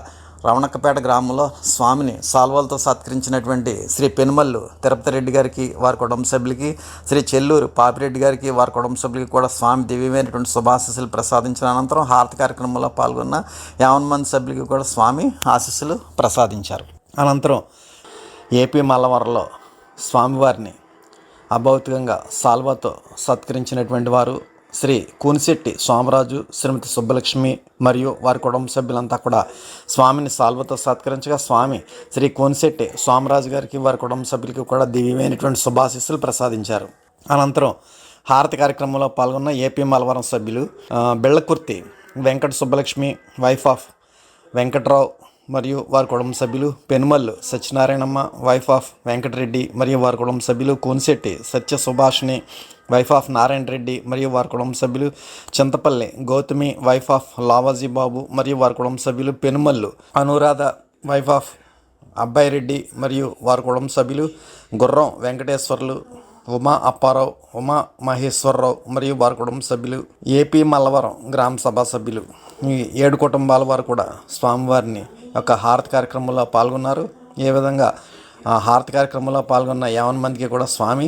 రవణక్కపేట గ్రామంలో స్వామిని సాల్వలతో సత్కరించినటువంటి శ్రీ పెనుమల్లు తిరుపతి రెడ్డి గారికి వారి కుటుంబ సభ్యులకి, శ్రీ చెల్లూరు పాపిరెడ్డి గారికి వారి కుటుంబ సభ్యులకి కూడా స్వామి దివ్యమైనటువంటి శుభాశీస్సులు ప్రసాదించిన అనంతరం హారతి కార్యక్రమంలో పాల్గొన్న 50 మంది సభ్యులకి కూడా స్వామి ఆశీస్సులు ప్రసాదించారు. అనంతరం ఏపీ మల్లవరంలో స్వామివారిని అభౌతికంగా సాల్వాతో సత్కరించినటువంటి వారు శ్రీ కూనిశెట్టి సోమరాజు, శ్రీమతి సుబ్బలక్ష్మి మరియు వారి కుటుంబ సభ్యులంతా కూడా స్వామిని సాల్వతో సత్కరించగా స్వామి శ్రీ కూనిశెట్టి సోమరాజు గారికి వారి కుటుంబ సభ్యులకి కూడా దివ్యమైనటువంటి శుభాశీస్సులు ప్రసాదించారు. అనంతరం హారతి కార్యక్రమంలో పాల్గొన్న ఏపీ మలవరం సభ్యులు బెళ్ళకుర్తి వెంకట సుబ్బలక్ష్మి, వైఫ్ ఆఫ్ వెంకట్రావు మరియు వారి కుటుంబ సభ్యులు, పెనుమల్లు సత్యనారాయణమ్మ, వైఫ్ ఆఫ్ వెంకటరెడ్డి మరియు వారి కుటుంబ సభ్యులు, కూనిశెట్టి సత్య సుభాష్ని, వైఫ్ ఆఫ్ నారాయణ రెడ్డి మరియు వారి కుటుంబ సభ్యులు, చింతపల్లి గౌతమి, వైఫ్ ఆఫ్ లావాజీ బాబు మరియు వారి కుటుంబ సభ్యులు, పెనుమల్లు అనురాధ, వైఫ్ ఆఫ్ అబ్బాయి రెడ్డి మరియు వారి కుటుంబ సభ్యులు, గుర్రం వెంకటేశ్వర్లు, ఉమా అప్పారావు, ఉమా మహేశ్వరరావు మరియు వారి కుటుంబ సభ్యులు, ఏపీ మల్లవరం గ్రామ సభా సభ్యులు. ఈ 7 కుటుంబాల వారు కూడా స్వామివారిని యొక్క హారతి కార్యక్రమంలో పాల్గొన్నారు. ఏ విధంగా హారతి కార్యక్రమంలో పాల్గొన్న 50 మందికి కూడా స్వామి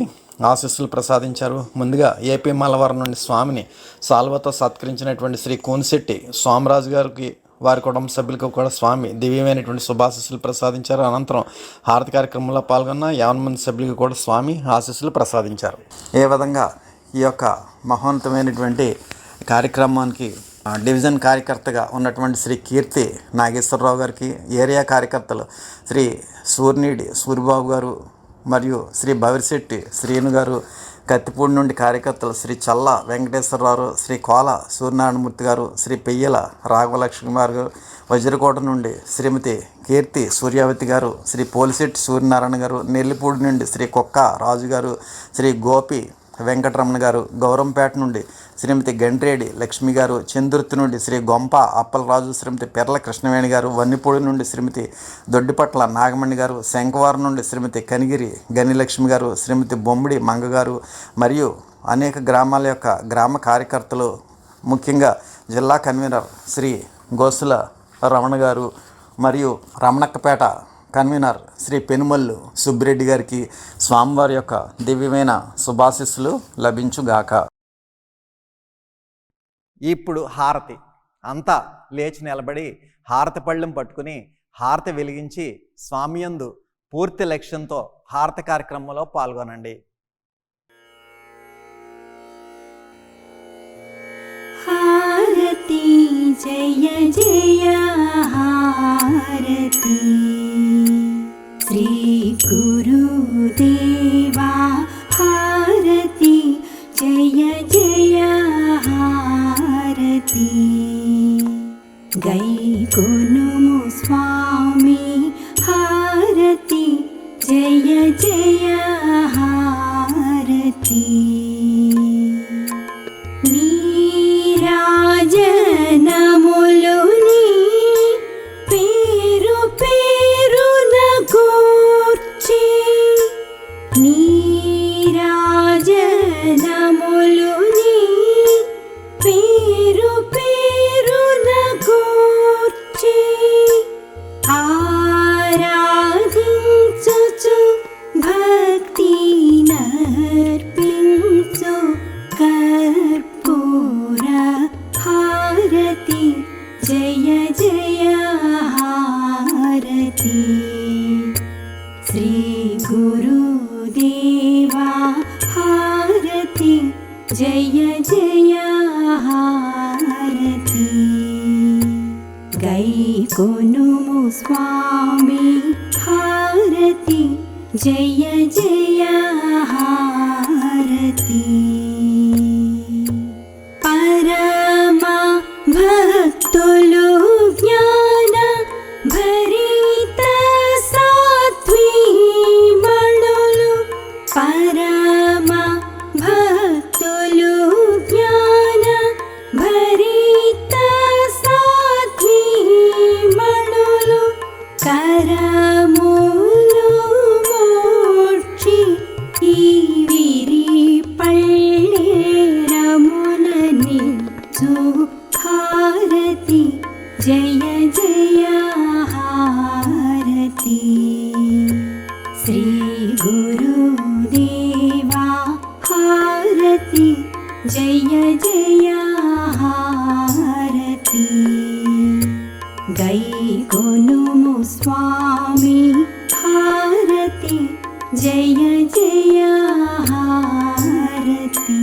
ఆశీస్సులు ప్రసాదించారు. ముందుగా ఏపీ మల్లవరం నుండి స్వామిని సాల్వతో సత్కరించినటువంటి శ్రీ కూనిశెట్టి సోమరాజు గారికి వారి కుటుంబ సభ్యులకు కూడా స్వామి దివ్యమైనటువంటి శుభాశీస్సులు ప్రసాదించారు. అనంతరం హారతి కార్యక్రమంలో పాల్గొన్న 50 మంది సభ్యులకు కూడా స్వామి ఆశీస్సులు ప్రసాదించారు. ఏ విధంగా ఈ యొక్క మహోన్నతమైనటువంటి కార్యక్రమానికి డివిజన్ కార్యకర్తగా ఉన్నటువంటి శ్రీ కీర్తి నాగేశ్వరరావు గారికి, ఏరియా కార్యకర్తలు శ్రీ సూరిబాబు గారు మరియు శ్రీ బవిరిశెట్టి శ్రీను గారు, కత్తిపూడి నుండి కార్యకర్తలు శ్రీ చల్ల వెంకటేశ్వరరావు, శ్రీ కోల సూర్యనారాయణమూర్తి గారు, శ్రీ పెయ్యల రాఘవలక్ష్మి గారు, వజ్రకోట నుండి శ్రీమతి కీర్తి సూర్యావతి గారు, శ్రీ పోలిశెట్టి సూర్యనారాయణ గారు, నెల్లిపూడి నుండి శ్రీ కుక్క రాజు గారు, శ్రీ గోపి వెంకటరమణ గారు, గౌరంపేట నుండి శ్రీమతి గండ్రేడి లక్ష్మి గారు, చందుర్తి నుండి శ్రీ గొంప అప్పలరాజు, శ్రీమతి పెర్ల కృష్ణవేణి గారు, వన్నిపూడి నుండి శ్రీమతి దొడ్డిపట్ల నాగమణి గారు, శంకవారం నుండి శ్రీమతి కనిగిరి గనిలక్ష్మి గారు, శ్రీమతి బొమ్మిడి మంగ గారు మరియు అనేక గ్రామాల యొక్క గ్రామ కార్యకర్తలు, ముఖ్యంగా జిల్లా కన్వీనర్ శ్రీ గోసుల రమణ గారు మరియు రమణక్కపేట కన్వీనర్ శ్రీ పెనుమల్లు సుబ్బిరెడ్డి గారికి స్వామివారి యొక్క దివ్యమైన శుభాశీస్సులు లభించుగాక. ఇప్పుడు హారతి అంతా లేచి నిలబడి హారతి పళ్ళెం పట్టుకుని హారతి వెలిగించి స్వామియందు పూర్తి లక్ష్యంతో హారతి కార్యక్రమంలో పాల్గొనండి. హారతి జయ జయ హారతి శ్రీ గురుదేవా హారతి జయ జయ హారతి గైకొనుము స్వామి హారతి జయ జయ హారతి నీరాజనములు నీ स्वामी हारति जय जय हारति परमा भक्तुलु ज्ञान भरित सात्वी मणुलु परमा भक्तुलु ज्ञान भरित सात्वी मणुलु करमुलु मोक्षि ఈవిరి పళ్ళేరములని హారతి జయ జయ హారతి శ్రీ గురుదేవా హారతి జయ జయ హారతి గై కొనుము స్వామి హారతి జయ జయ హారతి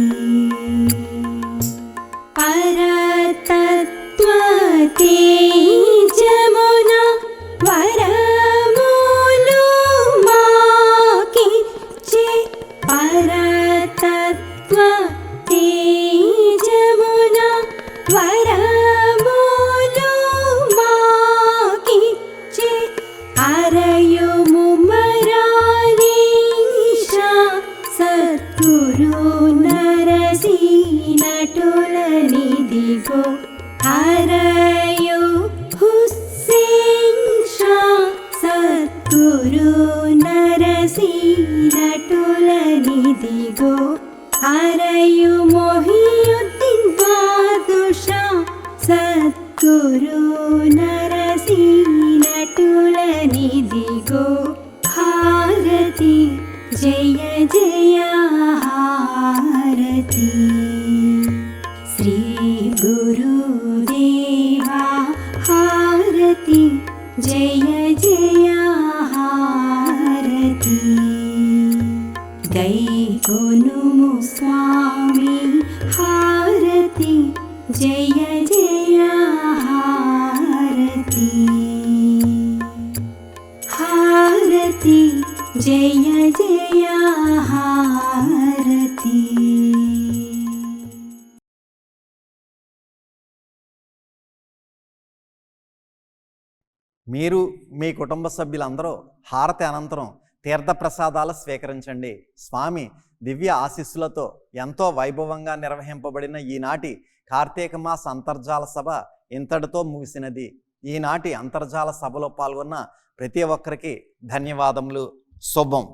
పరతత్వతే జమునా వరములు మాకిచ్చే పరతత్వతే జమునా వరములు మాకిచ్చే అరయుము మరాలీషా సద్గురు నరసి నటులనిదిగో అరయు హుస్సేన్ షా సద్గురు నరసి నటులనిదిగో అరయు మొహియుద్దీన్ బాదుషా సద్గురు నరసి నటులనిదిగో హారతి జయ జయ హారతి శ్రీ గురుదేవా హారతి జయ జయ హారతి గై కొనుము స్వామి హారతి జయ జయ హారతి హారతి జయ జయ హారతి మీరు మీ కుటుంబ సభ్యులందరూ హారతి అనంతరం తీర్థప్రసాదాలు స్వీకరించండి. స్వామి దివ్య ఆశీస్సులతో ఎంతో వైభవంగా నిర్వహింపబడిన ఈనాటి కార్తీక మాస అంతర్జాల సభ ఇంతటితో ముగిసినది. ఈనాటి అంతర్జాల సభలో పాల్గొన్న ప్రతి ఒక్కరికి ధన్యవాదములు. శుభం.